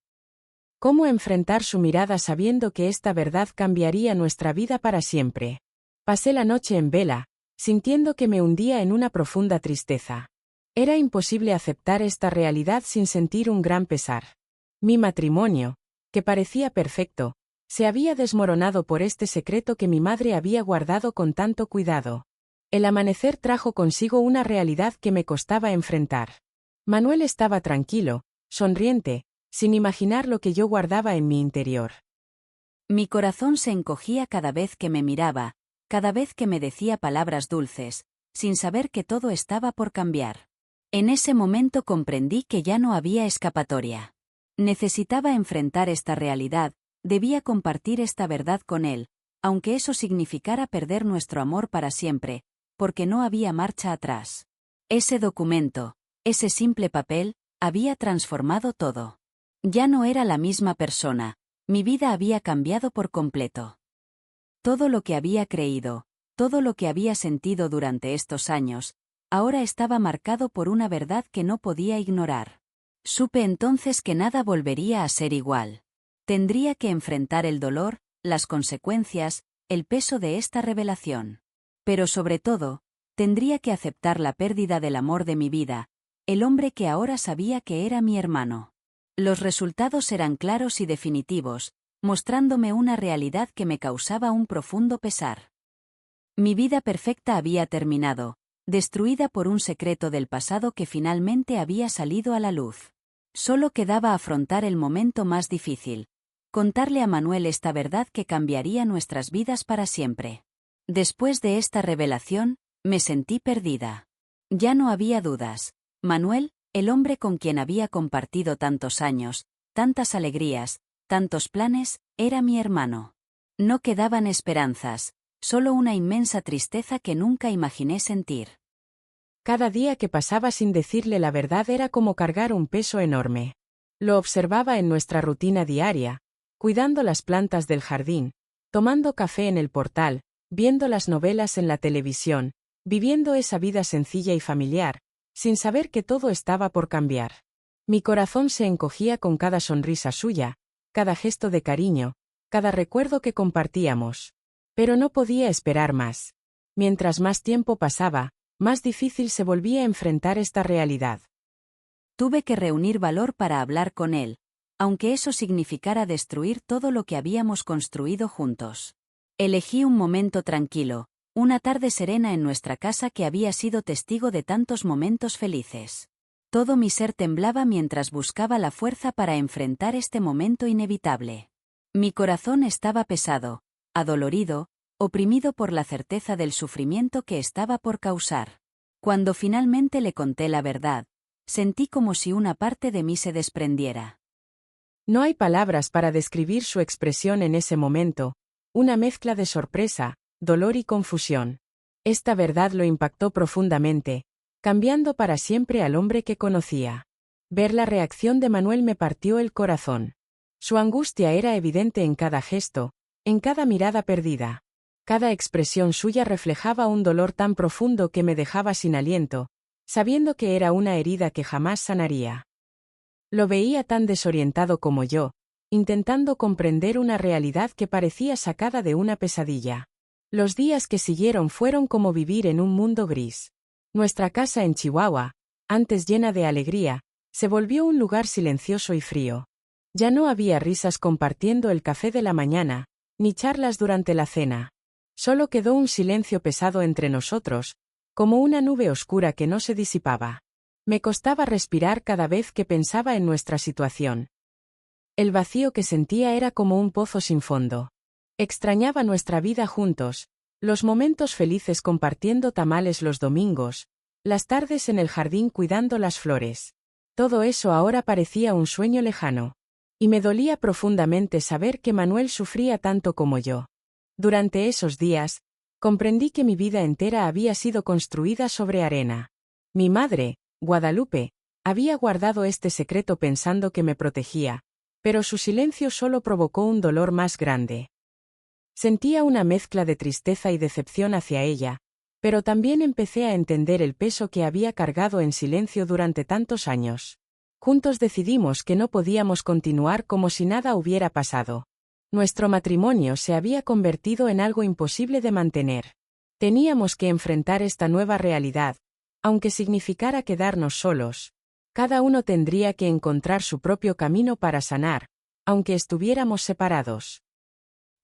¿Cómo enfrentar su mirada sabiendo que esta verdad cambiaría nuestra vida para siempre? Pasé la noche en vela, sintiendo que me hundía en una profunda tristeza. Era imposible aceptar esta realidad sin sentir un gran pesar. Mi matrimonio, que parecía perfecto, se había desmoronado por este secreto que mi madre había guardado con tanto cuidado. El amanecer trajo consigo una realidad que me costaba enfrentar. Manuel estaba tranquilo, sonriente, sin imaginar lo que yo guardaba en mi interior. Mi corazón se encogía cada vez que me miraba, cada vez que me decía palabras dulces, sin saber que todo estaba por cambiar. En ese momento comprendí que ya no había escapatoria. Necesitaba enfrentar esta realidad, debía compartir esta verdad con él, aunque eso significara perder nuestro amor para siempre, porque no había marcha atrás. Ese documento, ese simple papel, había transformado todo. Ya no era la misma persona, mi vida había cambiado por completo. Todo lo que había creído, todo lo que había sentido durante estos años, ahora estaba marcado por una verdad que no podía ignorar. Supe entonces que nada volvería a ser igual. Tendría que enfrentar el dolor, las consecuencias, el peso de esta revelación. Pero sobre todo, tendría que aceptar la pérdida del amor de mi vida, el hombre que ahora sabía que era mi hermano. Los resultados eran claros y definitivos, mostrándome una realidad que me causaba un profundo pesar. Mi vida perfecta había terminado, destruida por un secreto del pasado que finalmente había salido a la luz. Solo quedaba afrontar el momento más difícil: contarle a Manuel esta verdad que cambiaría nuestras vidas para siempre. Después de esta revelación, me sentí perdida. Ya no había dudas. Manuel, el hombre con quien había compartido tantos años, tantas alegrías, tantos planes, era mi hermano. No quedaban esperanzas, solo una inmensa tristeza que nunca imaginé sentir. Cada día que pasaba sin decirle la verdad era como cargar un peso enorme. Lo observaba en nuestra rutina diaria, cuidando las plantas del jardín, tomando café en el portal, viendo las novelas en la televisión, viviendo esa vida sencilla y familiar, sin saber que todo estaba por cambiar. Mi corazón se encogía con cada sonrisa suya, cada gesto de cariño, cada recuerdo que compartíamos. Pero no podía esperar más. Mientras más tiempo pasaba, más difícil se volvía a enfrentar esta realidad. Tuve que reunir valor para hablar con él, aunque eso significara destruir todo lo que habíamos construido juntos. Elegí un momento tranquilo, una tarde serena en nuestra casa que había sido testigo de tantos momentos felices. Todo mi ser temblaba mientras buscaba la fuerza para enfrentar este momento inevitable. Mi corazón estaba pesado, adolorido, oprimido por la certeza del sufrimiento que estaba por causar. Cuando finalmente le conté la verdad, sentí como si una parte de mí se desprendiera. No hay palabras para describir su expresión en ese momento, una mezcla de sorpresa, dolor y confusión. Esta verdad lo impactó profundamente, cambiando para siempre al hombre que conocía. Ver la reacción de Manuel me partió el corazón. Su angustia era evidente en cada gesto, en cada mirada perdida. Cada expresión suya reflejaba un dolor tan profundo que me dejaba sin aliento, sabiendo que era una herida que jamás sanaría. Lo veía tan desorientado como yo, intentando comprender una realidad que parecía sacada de una pesadilla. Los días que siguieron fueron como vivir en un mundo gris. Nuestra casa en Chihuahua, antes llena de alegría, se volvió un lugar silencioso y frío. Ya no había risas compartiendo el café de la mañana, ni charlas durante la cena. Solo quedó un silencio pesado entre nosotros, como una nube oscura que no se disipaba. Me costaba respirar cada vez que pensaba en nuestra situación. El vacío que sentía era como un pozo sin fondo. Extrañaba nuestra vida juntos, los momentos felices compartiendo tamales los domingos, las tardes en el jardín cuidando las flores. Todo eso ahora parecía un sueño lejano. Y me dolía profundamente saber que Manuel sufría tanto como yo. Durante esos días, comprendí que mi vida entera había sido construida sobre arena. Mi madre, Guadalupe, había guardado este secreto pensando que me protegía, pero su silencio solo provocó un dolor más grande. Sentía una mezcla de tristeza y decepción hacia ella, pero también empecé a entender el peso que había cargado en silencio durante tantos años. Juntos decidimos que no podíamos continuar como si nada hubiera pasado. Nuestro matrimonio se había convertido en algo imposible de mantener. Teníamos que enfrentar esta nueva realidad, aunque significara quedarnos solos. Cada uno tendría que encontrar su propio camino para sanar, aunque estuviéramos separados.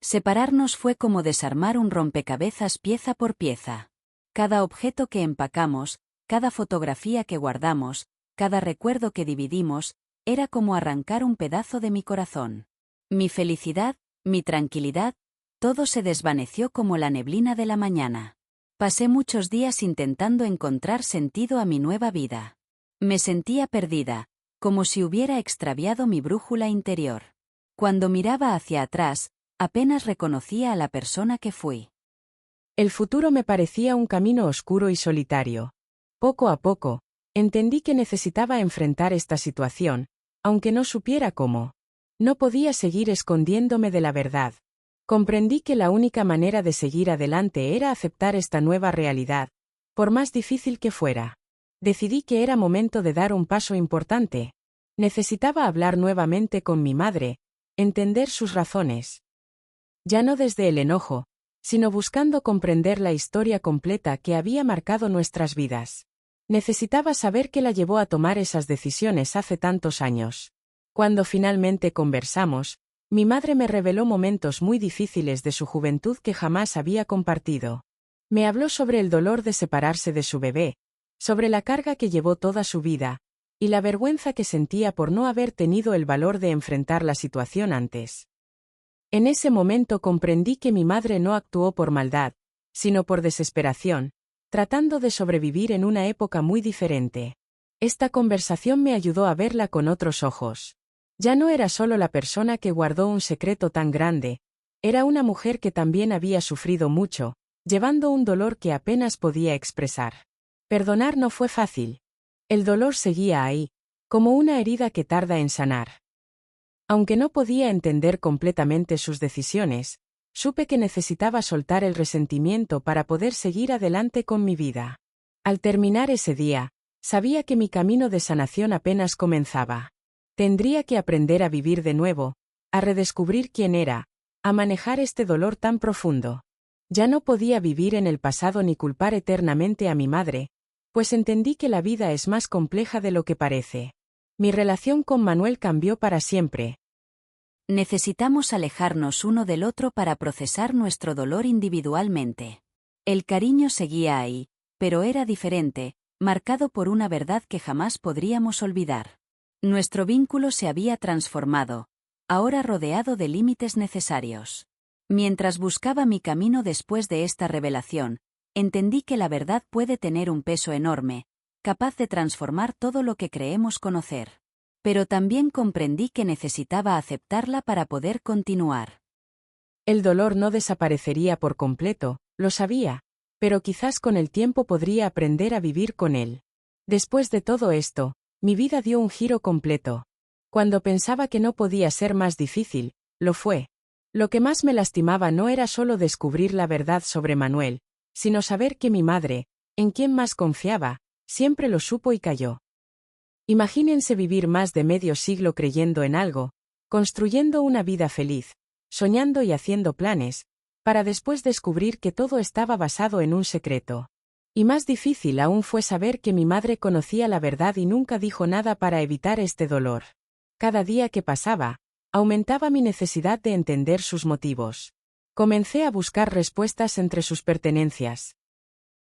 Separarnos fue como desarmar un rompecabezas pieza por pieza. Cada objeto que empacamos, cada fotografía que guardamos, cada recuerdo que dividimos, era como arrancar un pedazo de mi corazón. Mi felicidad, mi tranquilidad, todo se desvaneció como la neblina de la mañana. Pasé muchos días intentando encontrar sentido a mi nueva vida. Me sentía perdida, como si hubiera extraviado mi brújula interior. Cuando miraba hacia atrás, apenas reconocía a la persona que fui. El futuro me parecía un camino oscuro y solitario. Poco a poco, entendí que necesitaba enfrentar esta situación, aunque no supiera cómo. No podía seguir escondiéndome de la verdad. Comprendí que la única manera de seguir adelante era aceptar esta nueva realidad, por más difícil que fuera. Decidí que era momento de dar un paso importante. Necesitaba hablar nuevamente con mi madre, entender sus razones. Ya no desde el enojo, sino buscando comprender la historia completa que había marcado nuestras vidas. Necesitaba saber qué la llevó a tomar esas decisiones hace tantos años. Cuando finalmente conversamos, mi madre me reveló momentos muy difíciles de su juventud que jamás había compartido. Me habló sobre el dolor de separarse de su bebé, sobre la carga que llevó toda su vida, y la vergüenza que sentía por no haber tenido el valor de enfrentar la situación antes. En ese momento comprendí que mi madre no actuó por maldad, sino por desesperación, tratando de sobrevivir en una época muy diferente. Esta conversación me ayudó a verla con otros ojos. Ya no era solo la persona que guardó un secreto tan grande, era una mujer que también había sufrido mucho, llevando un dolor que apenas podía expresar. Perdonar no fue fácil. El dolor seguía ahí, como una herida que tarda en sanar. Aunque no podía entender completamente sus decisiones, supe que necesitaba soltar el resentimiento para poder seguir adelante con mi vida. Al terminar ese día, sabía que mi camino de sanación apenas comenzaba. Tendría que aprender a vivir de nuevo, a redescubrir quién era, a manejar este dolor tan profundo. Ya no podía vivir en el pasado ni culpar eternamente a mi madre, pues entendí que la vida es más compleja de lo que parece. Mi relación con Manuel cambió para siempre. Necesitamos alejarnos uno del otro para procesar nuestro dolor individualmente. El cariño seguía ahí, pero era diferente, marcado por una verdad que jamás podríamos olvidar. Nuestro vínculo se había transformado, ahora rodeado de límites necesarios. Mientras buscaba mi camino después de esta revelación, entendí que la verdad puede tener un peso enorme, capaz de transformar todo lo que creemos conocer. Pero también comprendí que necesitaba aceptarla para poder continuar. El dolor no desaparecería por completo, lo sabía, pero quizás con el tiempo podría aprender a vivir con él. Después de todo esto, mi vida dio un giro completo. Cuando pensaba que no podía ser más difícil, lo fue. Lo que más me lastimaba no era solo descubrir la verdad sobre Manuel, sino saber que mi madre, en quien más confiaba, siempre lo supo y calló. Imagínense vivir más de medio siglo creyendo en algo, construyendo una vida feliz, soñando y haciendo planes, para después descubrir que todo estaba basado en un secreto. Y más difícil aún fue saber que mi madre conocía la verdad y nunca dijo nada para evitar este dolor. Cada día que pasaba, aumentaba mi necesidad de entender sus motivos. Comencé a buscar respuestas entre sus pertenencias.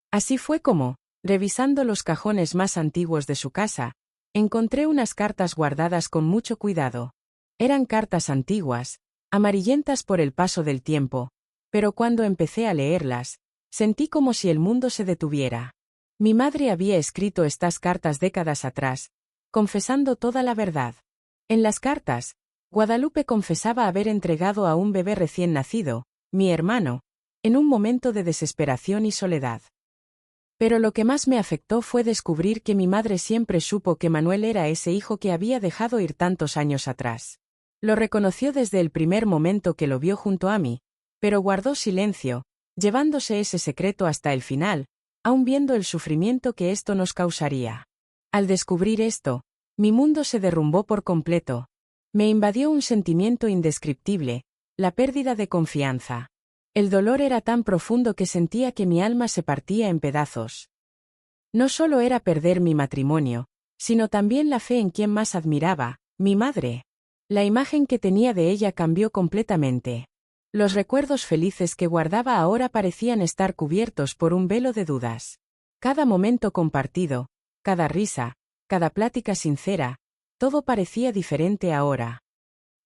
Así fue como, revisando los cajones más antiguos de su casa, encontré unas cartas guardadas con mucho cuidado. Eran cartas antiguas, amarillentas por el paso del tiempo, pero cuando empecé a leerlas, sentí como si el mundo se detuviera. Mi madre había escrito estas cartas décadas atrás, confesando toda la verdad. En las cartas, Guadalupe confesaba haber entregado a un bebé recién nacido, mi hermano, en un momento de desesperación y soledad. Pero lo que más me afectó fue descubrir que mi madre siempre supo que Manuel era ese hijo que había dejado ir tantos años atrás. Lo reconoció desde el primer momento que lo vio junto a mí, pero guardó silencio, llevándose ese secreto hasta el final, aun viendo el sufrimiento que esto nos causaría. Al descubrir esto, mi mundo se derrumbó por completo. Me invadió un sentimiento indescriptible, la pérdida de confianza. El dolor era tan profundo que sentía que mi alma se partía en pedazos. No solo era perder mi matrimonio, sino también la fe en quien más admiraba, mi madre. La imagen que tenía de ella cambió completamente. Los recuerdos felices que guardaba ahora parecían estar cubiertos por un velo de dudas. Cada momento compartido, cada risa, cada plática sincera, todo parecía diferente ahora.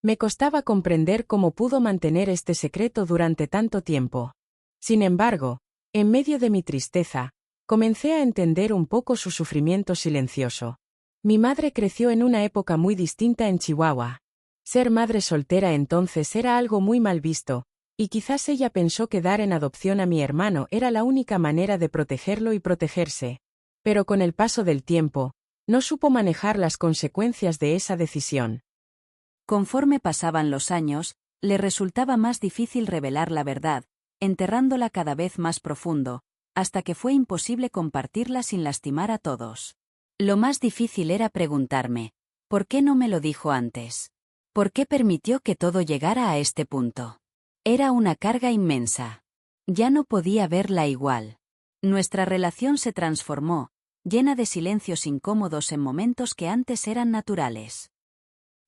Me costaba comprender cómo pudo mantener este secreto durante tanto tiempo. Sin embargo, en medio de mi tristeza, comencé a entender un poco su sufrimiento silencioso. Mi madre creció en una época muy distinta en Chihuahua. Ser madre soltera entonces era algo muy mal visto, y quizás ella pensó que dar en adopción a mi hermano era la única manera de protegerlo y protegerse. Pero con el paso del tiempo, no supo manejar las consecuencias de esa decisión. Conforme pasaban los años, le resultaba más difícil revelar la verdad, enterrándola cada vez más profundo, hasta que fue imposible compartirla sin lastimar a todos. Lo más difícil era preguntarme, ¿por qué no me lo dijo antes? ¿Por qué permitió que todo llegara a este punto? Era una carga inmensa. Ya no podía verla igual. Nuestra relación se transformó, llena de silencios incómodos en momentos que antes eran naturales.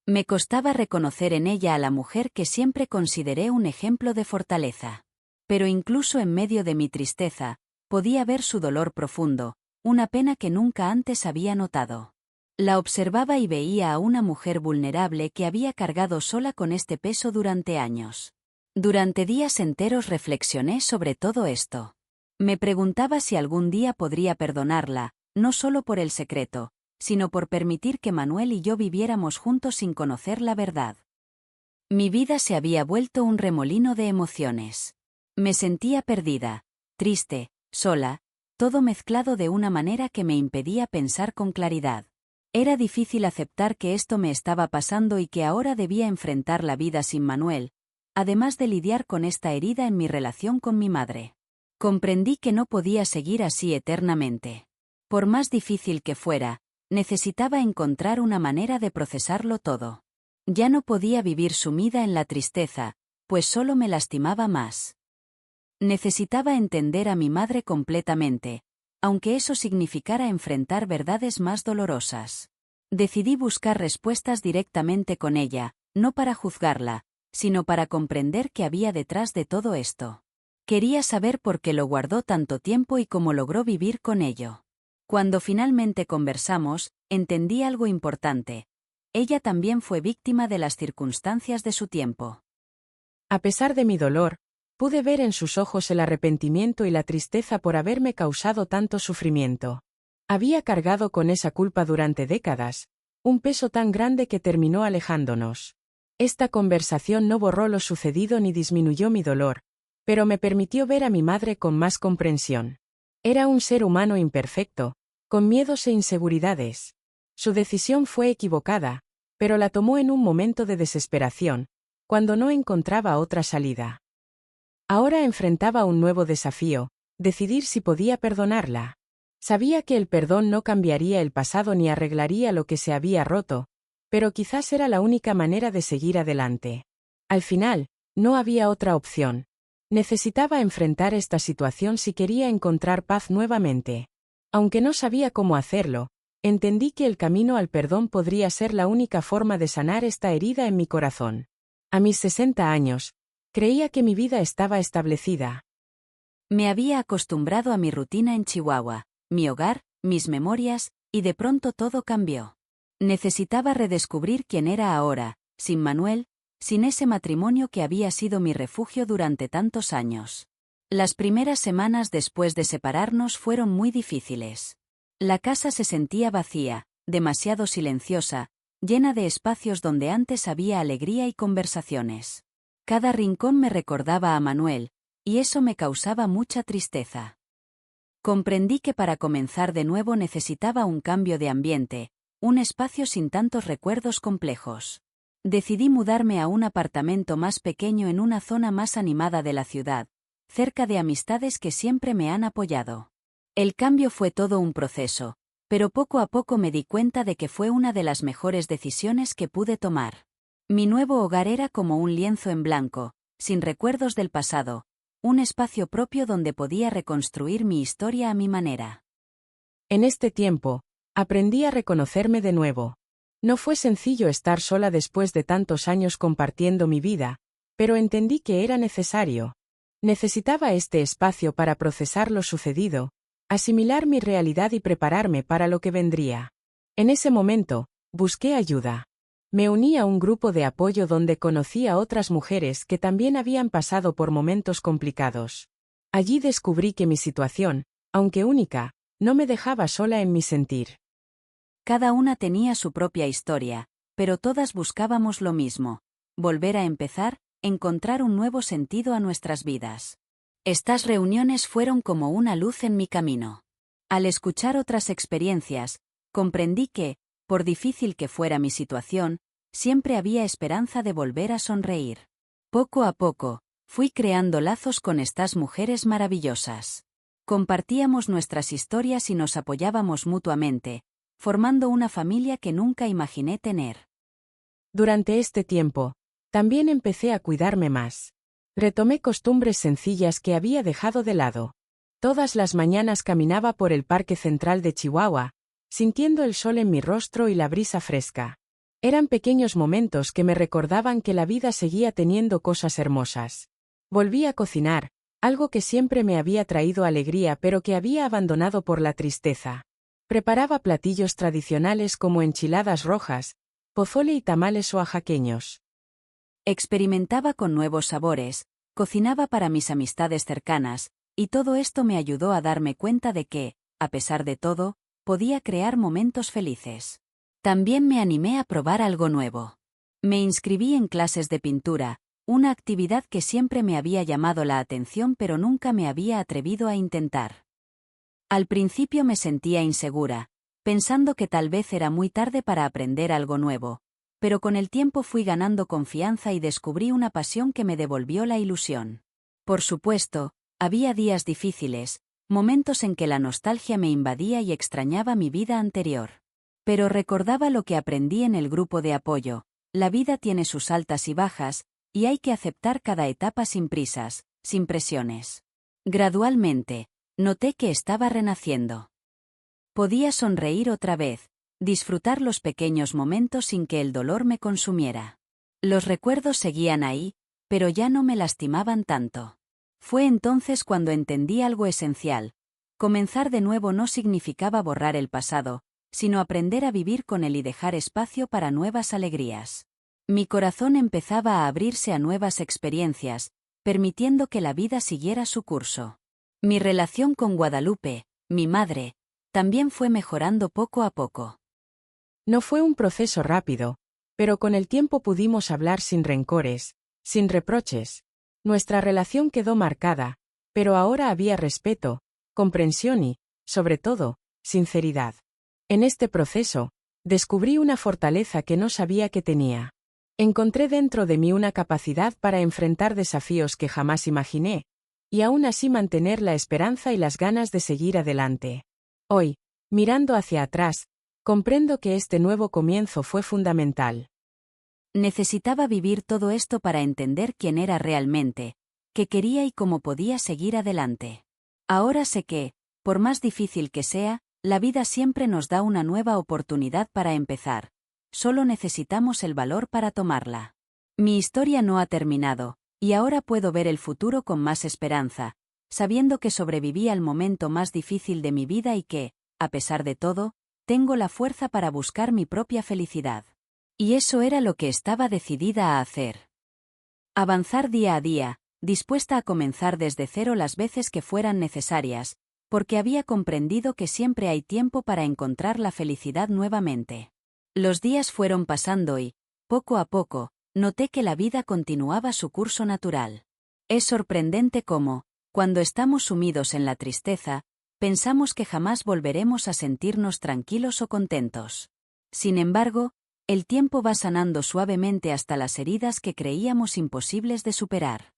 Me costaba reconocer en ella a la mujer que siempre consideré un ejemplo de fortaleza. Pero incluso en medio de mi tristeza, podía ver su dolor profundo, una pena que nunca antes había notado. La observaba y veía a una mujer vulnerable que había cargado sola con este peso durante años. Durante días enteros reflexioné sobre todo esto. Me preguntaba si algún día podría perdonarla, no solo por el secreto, sino por permitir que Manuel y yo viviéramos juntos sin conocer la verdad. Mi vida se había vuelto un remolino de emociones. Me sentía perdida, triste, sola, todo mezclado de una manera que me impedía pensar con claridad. Era difícil aceptar que esto me estaba pasando y que ahora debía enfrentar la vida sin Manuel, además de lidiar con esta herida en mi relación con mi madre. Comprendí que no podía seguir así eternamente. Por más difícil que fuera, necesitaba encontrar una manera de procesarlo todo. Ya no podía vivir sumida en la tristeza, pues solo me lastimaba más. Necesitaba entender a mi madre completamente, aunque eso significara enfrentar verdades más dolorosas. Decidí buscar respuestas directamente con ella, no para juzgarla, sino para comprender qué había detrás de todo esto. Quería saber por qué lo guardó tanto tiempo y cómo logró vivir con ello. Cuando finalmente conversamos, entendí algo importante. Ella también fue víctima de las circunstancias de su tiempo. A pesar de mi dolor, pude ver en sus ojos el arrepentimiento y la tristeza por haberme causado tanto sufrimiento. Había cargado con esa culpa durante décadas, un peso tan grande que terminó alejándonos. Esta conversación no borró lo sucedido ni disminuyó mi dolor, pero me permitió ver a mi madre con más comprensión. Era un ser humano imperfecto, con miedos e inseguridades. Su decisión fue equivocada, pero la tomó en un momento de desesperación, cuando no encontraba otra salida. Ahora enfrentaba un nuevo desafío, decidir si podía perdonarla. Sabía que el perdón no cambiaría el pasado ni arreglaría lo que se había roto, pero quizás era la única manera de seguir adelante. Al final, no había otra opción. Necesitaba enfrentar esta situación si quería encontrar paz nuevamente. Aunque no sabía cómo hacerlo, entendí que el camino al perdón podría ser la única forma de sanar esta herida en mi corazón. A mis 60 años, creía que mi vida estaba establecida. Me había acostumbrado a mi rutina en Chihuahua, mi hogar, mis memorias, y de pronto todo cambió. Necesitaba redescubrir quién era ahora, sin Manuel, sin ese matrimonio que había sido mi refugio durante tantos años. Las primeras semanas después de separarnos fueron muy difíciles. La casa se sentía vacía, demasiado silenciosa, llena de espacios donde antes había alegría y conversaciones. Cada rincón me recordaba a Manuel, y eso me causaba mucha tristeza. Comprendí que para comenzar de nuevo necesitaba un cambio de ambiente, un espacio sin tantos recuerdos complejos. Decidí mudarme a un apartamento más pequeño en una zona más animada de la ciudad, cerca de amistades que siempre me han apoyado. El cambio fue todo un proceso, pero poco a poco me di cuenta de que fue una de las mejores decisiones que pude tomar. Mi nuevo hogar era como un lienzo en blanco, sin recuerdos del pasado, un espacio propio donde podía reconstruir mi historia a mi manera. En este tiempo, aprendí a reconocerme de nuevo. No fue sencillo estar sola después de tantos años compartiendo mi vida, pero entendí que era necesario. Necesitaba este espacio para procesar lo sucedido, asimilar mi realidad y prepararme para lo que vendría. En ese momento, busqué ayuda. Me uní a un grupo de apoyo donde conocí a otras mujeres que también habían pasado por momentos complicados. Allí descubrí que mi situación, aunque única, no me dejaba sola en mi sentir. Cada una tenía su propia historia, pero todas buscábamos lo mismo: volver a empezar, encontrar un nuevo sentido a nuestras vidas. Estas reuniones fueron como una luz en mi camino. Al escuchar otras experiencias, comprendí que, por difícil que fuera mi situación, siempre había esperanza de volver a sonreír. Poco a poco, fui creando lazos con estas mujeres maravillosas. Compartíamos nuestras historias y nos apoyábamos mutuamente, formando una familia que nunca imaginé tener. Durante este tiempo, también empecé a cuidarme más. Retomé costumbres sencillas que había dejado de lado. Todas las mañanas caminaba por el Parque Central de Chihuahua, sintiendo el sol en mi rostro y la brisa fresca. Eran pequeños momentos que me recordaban que la vida seguía teniendo cosas hermosas. Volví a cocinar, algo que siempre me había traído alegría pero que había abandonado por la tristeza. Preparaba platillos tradicionales como enchiladas rojas, pozole y tamales oaxaqueños. Experimentaba con nuevos sabores, cocinaba para mis amistades cercanas, y todo esto me ayudó a darme cuenta de que, a pesar de todo, podía crear momentos felices. También me animé a probar algo nuevo. Me inscribí en clases de pintura, una actividad que siempre me había llamado la atención pero nunca me había atrevido a intentar. Al principio me sentía insegura, pensando que tal vez era muy tarde para aprender algo nuevo, pero con el tiempo fui ganando confianza y descubrí una pasión que me devolvió la ilusión. Por supuesto, había días difíciles, momentos en que la nostalgia me invadía y extrañaba mi vida anterior. Pero recordaba lo que aprendí en el grupo de apoyo: la vida tiene sus altas y bajas, y hay que aceptar cada etapa sin prisas, sin presiones. Gradualmente, noté que estaba renaciendo. Podía sonreír otra vez, disfrutar los pequeños momentos sin que el dolor me consumiera. Los recuerdos seguían ahí, pero ya no me lastimaban tanto. Fue entonces cuando entendí algo esencial: comenzar de nuevo no significaba borrar el pasado, sino aprender a vivir con él y dejar espacio para nuevas alegrías. Mi corazón empezaba a abrirse a nuevas experiencias, permitiendo que la vida siguiera su curso. Mi relación con Guadalupe, mi madre, también fue mejorando poco a poco. No fue un proceso rápido, pero con el tiempo pudimos hablar sin rencores, sin reproches. Nuestra relación quedó marcada, pero ahora había respeto, comprensión y, sobre todo, sinceridad. En este proceso, descubrí una fortaleza que no sabía que tenía. Encontré dentro de mí una capacidad para enfrentar desafíos que jamás imaginé, y aún así mantener la esperanza y las ganas de seguir adelante. Hoy, mirando hacia atrás, comprendo que este nuevo comienzo fue fundamental. Necesitaba vivir todo esto para entender quién era realmente, qué quería y cómo podía seguir adelante. Ahora sé que, por más difícil que sea, la vida siempre nos da una nueva oportunidad para empezar. Solo necesitamos el valor para tomarla. Mi historia no ha terminado, y ahora puedo ver el futuro con más esperanza, sabiendo que sobreviví al momento más difícil de mi vida y que, a pesar de todo, tengo la fuerza para buscar mi propia felicidad. Y eso era lo que estaba decidida a hacer. Avanzar día a día, dispuesta a comenzar desde cero las veces que fueran necesarias, porque había comprendido que siempre hay tiempo para encontrar la felicidad nuevamente. Los días fueron pasando y, poco a poco, noté que la vida continuaba su curso natural. Es sorprendente cómo, cuando estamos sumidos en la tristeza, pensamos que jamás volveremos a sentirnos tranquilos o contentos. Sin embargo, el tiempo va sanando suavemente hasta las heridas que creíamos imposibles de superar.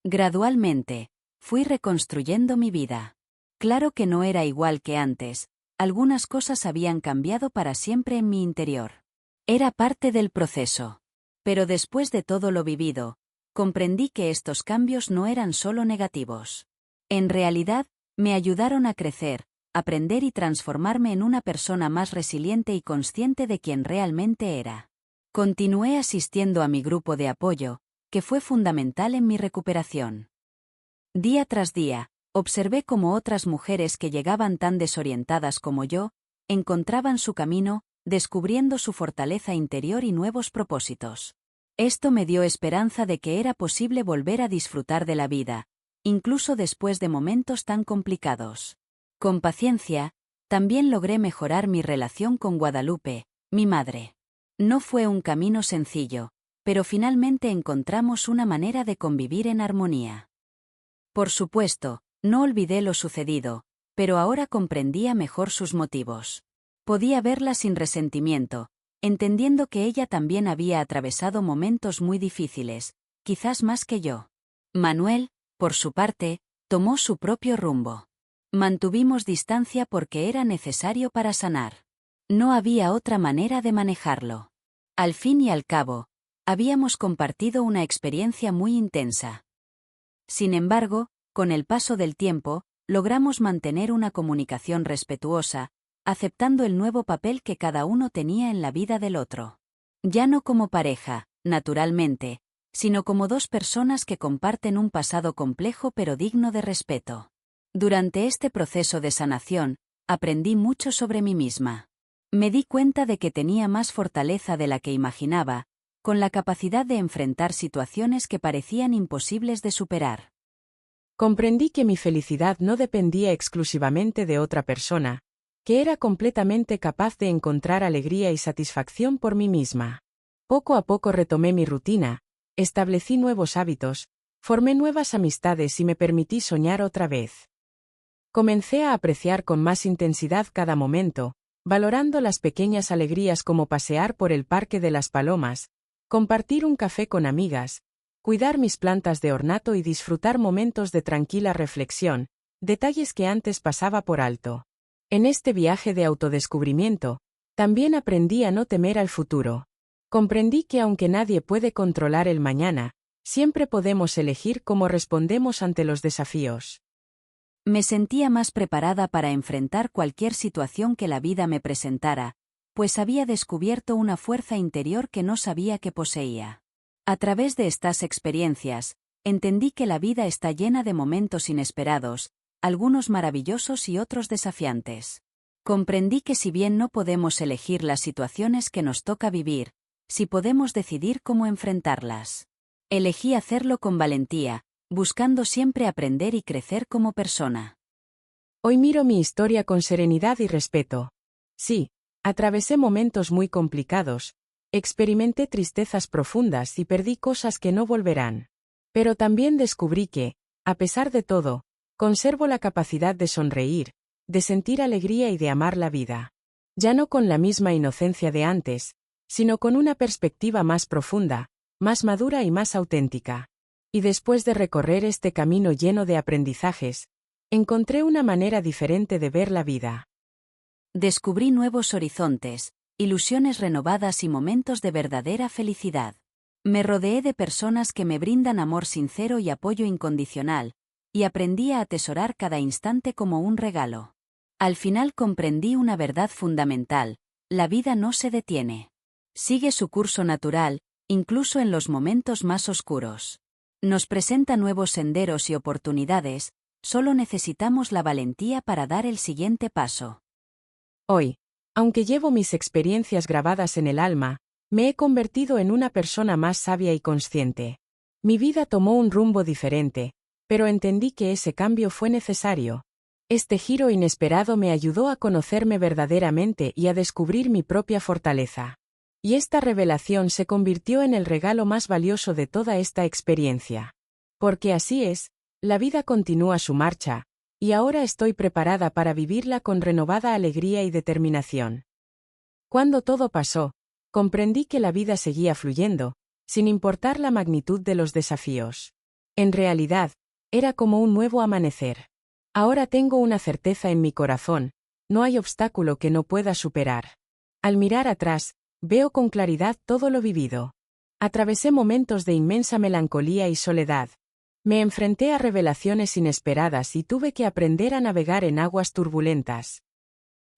Gradualmente, fui reconstruyendo mi vida. Claro que no era igual que antes, algunas cosas habían cambiado para siempre en mi interior. Era parte del proceso. Pero después de todo lo vivido, comprendí que estos cambios no eran solo negativos. En realidad, me ayudaron a crecer, aprender y transformarme en una persona más resiliente y consciente de quién realmente era. Continué asistiendo a mi grupo de apoyo, que fue fundamental en mi recuperación. Día tras día, observé cómo otras mujeres que llegaban tan desorientadas como yo, encontraban su camino, descubriendo su fortaleza interior y nuevos propósitos. Esto me dio esperanza de que era posible volver a disfrutar de la vida, incluso después de momentos tan complicados. Con paciencia, también logré mejorar mi relación con Guadalupe, mi madre. No fue un camino sencillo, pero finalmente encontramos una manera de convivir en armonía. Por supuesto, no olvidé lo sucedido, pero ahora comprendía mejor sus motivos. Podía verla sin resentimiento, entendiendo que ella también había atravesado momentos muy difíciles, quizás más que yo. Manuel, por su parte, tomó su propio rumbo. Mantuvimos distancia porque era necesario para sanar. No había otra manera de manejarlo. Al fin y al cabo, habíamos compartido una experiencia muy intensa. Sin embargo, con el paso del tiempo, logramos mantener una comunicación respetuosa, aceptando el nuevo papel que cada uno tenía en la vida del otro. Ya no como pareja, naturalmente, sino como dos personas que comparten un pasado complejo pero digno de respeto. Durante este proceso de sanación, aprendí mucho sobre mí misma. Me di cuenta de que tenía más fortaleza de la que imaginaba, con la capacidad de enfrentar situaciones que parecían imposibles de superar. Comprendí que mi felicidad no dependía exclusivamente de otra persona, que era completamente capaz de encontrar alegría y satisfacción por mí misma. Poco a poco retomé mi rutina, establecí nuevos hábitos, formé nuevas amistades y me permití soñar otra vez. Comencé a apreciar con más intensidad cada momento, valorando las pequeñas alegrías como pasear por el Parque de las Palomas, compartir un café con amigas, cuidar mis plantas de ornato y disfrutar momentos de tranquila reflexión, detalles que antes pasaba por alto. En este viaje de autodescubrimiento, también aprendí a no temer al futuro. Comprendí que aunque nadie puede controlar el mañana, siempre podemos elegir cómo respondemos ante los desafíos. Me sentía más preparada para enfrentar cualquier situación que la vida me presentara, pues había descubierto una fuerza interior que no sabía que poseía. A través de estas experiencias, entendí que la vida está llena de momentos inesperados, algunos maravillosos y otros desafiantes. Comprendí que si bien no podemos elegir las situaciones que nos toca vivir, sí podemos decidir cómo enfrentarlas. Elegí hacerlo con valentía, buscando siempre aprender y crecer como persona. Hoy miro mi historia con serenidad y respeto. Sí, atravesé momentos muy complicados, experimenté tristezas profundas y perdí cosas que no volverán. Pero también descubrí que, a pesar de todo, conservo la capacidad de sonreír, de sentir alegría y de amar la vida. Ya no con la misma inocencia de antes, sino con una perspectiva más profunda, más madura y más auténtica. Y después de recorrer este camino lleno de aprendizajes, encontré una manera diferente de ver la vida. Descubrí nuevos horizontes, ilusiones renovadas y momentos de verdadera felicidad. Me rodeé de personas que me brindan amor sincero y apoyo incondicional, y aprendí a atesorar cada instante como un regalo. Al final comprendí una verdad fundamental: la vida no se detiene. Sigue su curso natural, incluso en los momentos más oscuros. Nos presenta nuevos senderos y oportunidades, solo necesitamos la valentía para dar el siguiente paso. Hoy, aunque llevo mis experiencias grabadas en el alma, me he convertido en una persona más sabia y consciente. Mi vida tomó un rumbo diferente, pero entendí que ese cambio fue necesario. Este giro inesperado me ayudó a conocerme verdaderamente y a descubrir mi propia fortaleza. Y esta revelación se convirtió en el regalo más valioso de toda esta experiencia. Porque así es, la vida continúa su marcha, y ahora estoy preparada para vivirla con renovada alegría y determinación. Cuando todo pasó, comprendí que la vida seguía fluyendo, sin importar la magnitud de los desafíos. En realidad, era como un nuevo amanecer. Ahora tengo una certeza en mi corazón: no hay obstáculo que no pueda superar. Al mirar atrás, veo con claridad todo lo vivido. Atravesé momentos de inmensa melancolía y soledad. Me enfrenté a revelaciones inesperadas y tuve que aprender a navegar en aguas turbulentas.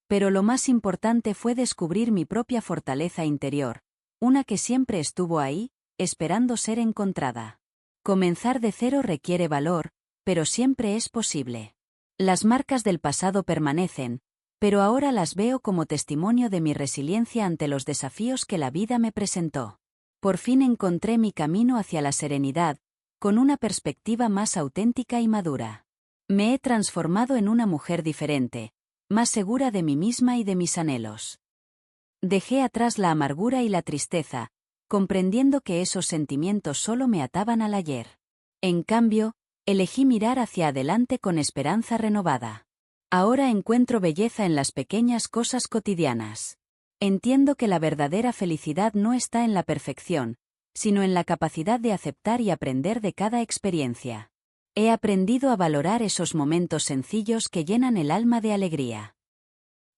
Pero lo más importante fue descubrir mi propia fortaleza interior, una que siempre estuvo ahí, esperando ser encontrada. Comenzar de cero requiere valor, pero siempre es posible. Las marcas del pasado permanecen, pero ahora las veo como testimonio de mi resiliencia ante los desafíos que la vida me presentó. Por fin encontré mi camino hacia la serenidad, con una perspectiva más auténtica y madura. Me he transformado en una mujer diferente, más segura de mí misma y de mis anhelos. Dejé atrás la amargura y la tristeza, comprendiendo que esos sentimientos solo me ataban al ayer. En cambio, elegí mirar hacia adelante con esperanza renovada. Ahora encuentro belleza en las pequeñas cosas cotidianas. Entiendo que la verdadera felicidad no está en la perfección, sino en la capacidad de aceptar y aprender de cada experiencia. He aprendido a valorar esos momentos sencillos que llenan el alma de alegría.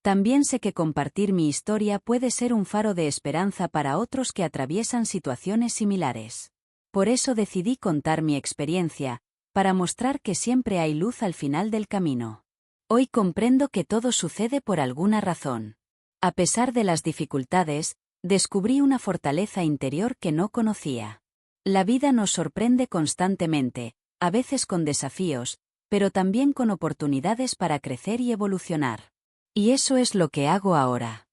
También sé que compartir mi historia puede ser un faro de esperanza para otros que atraviesan situaciones similares. Por eso decidí contar mi experiencia, para mostrar que siempre hay luz al final del camino. Hoy comprendo que todo sucede por alguna razón. A pesar de las dificultades, descubrí una fortaleza interior que no conocía. La vida nos sorprende constantemente, a veces con desafíos, pero también con oportunidades para crecer y evolucionar. Y eso es lo que hago ahora.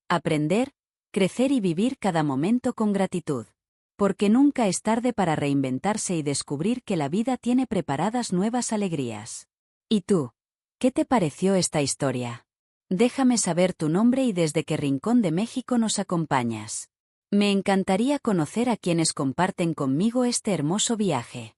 Aprender, crecer y vivir cada momento con gratitud. Porque nunca es tarde para reinventarse y descubrir que la vida tiene preparadas nuevas alegrías. ¿Y tú? ¿Qué te pareció esta historia? Déjame saber tu nombre y desde qué rincón de México nos acompañas. Me encantaría conocer a quienes comparten conmigo este hermoso viaje.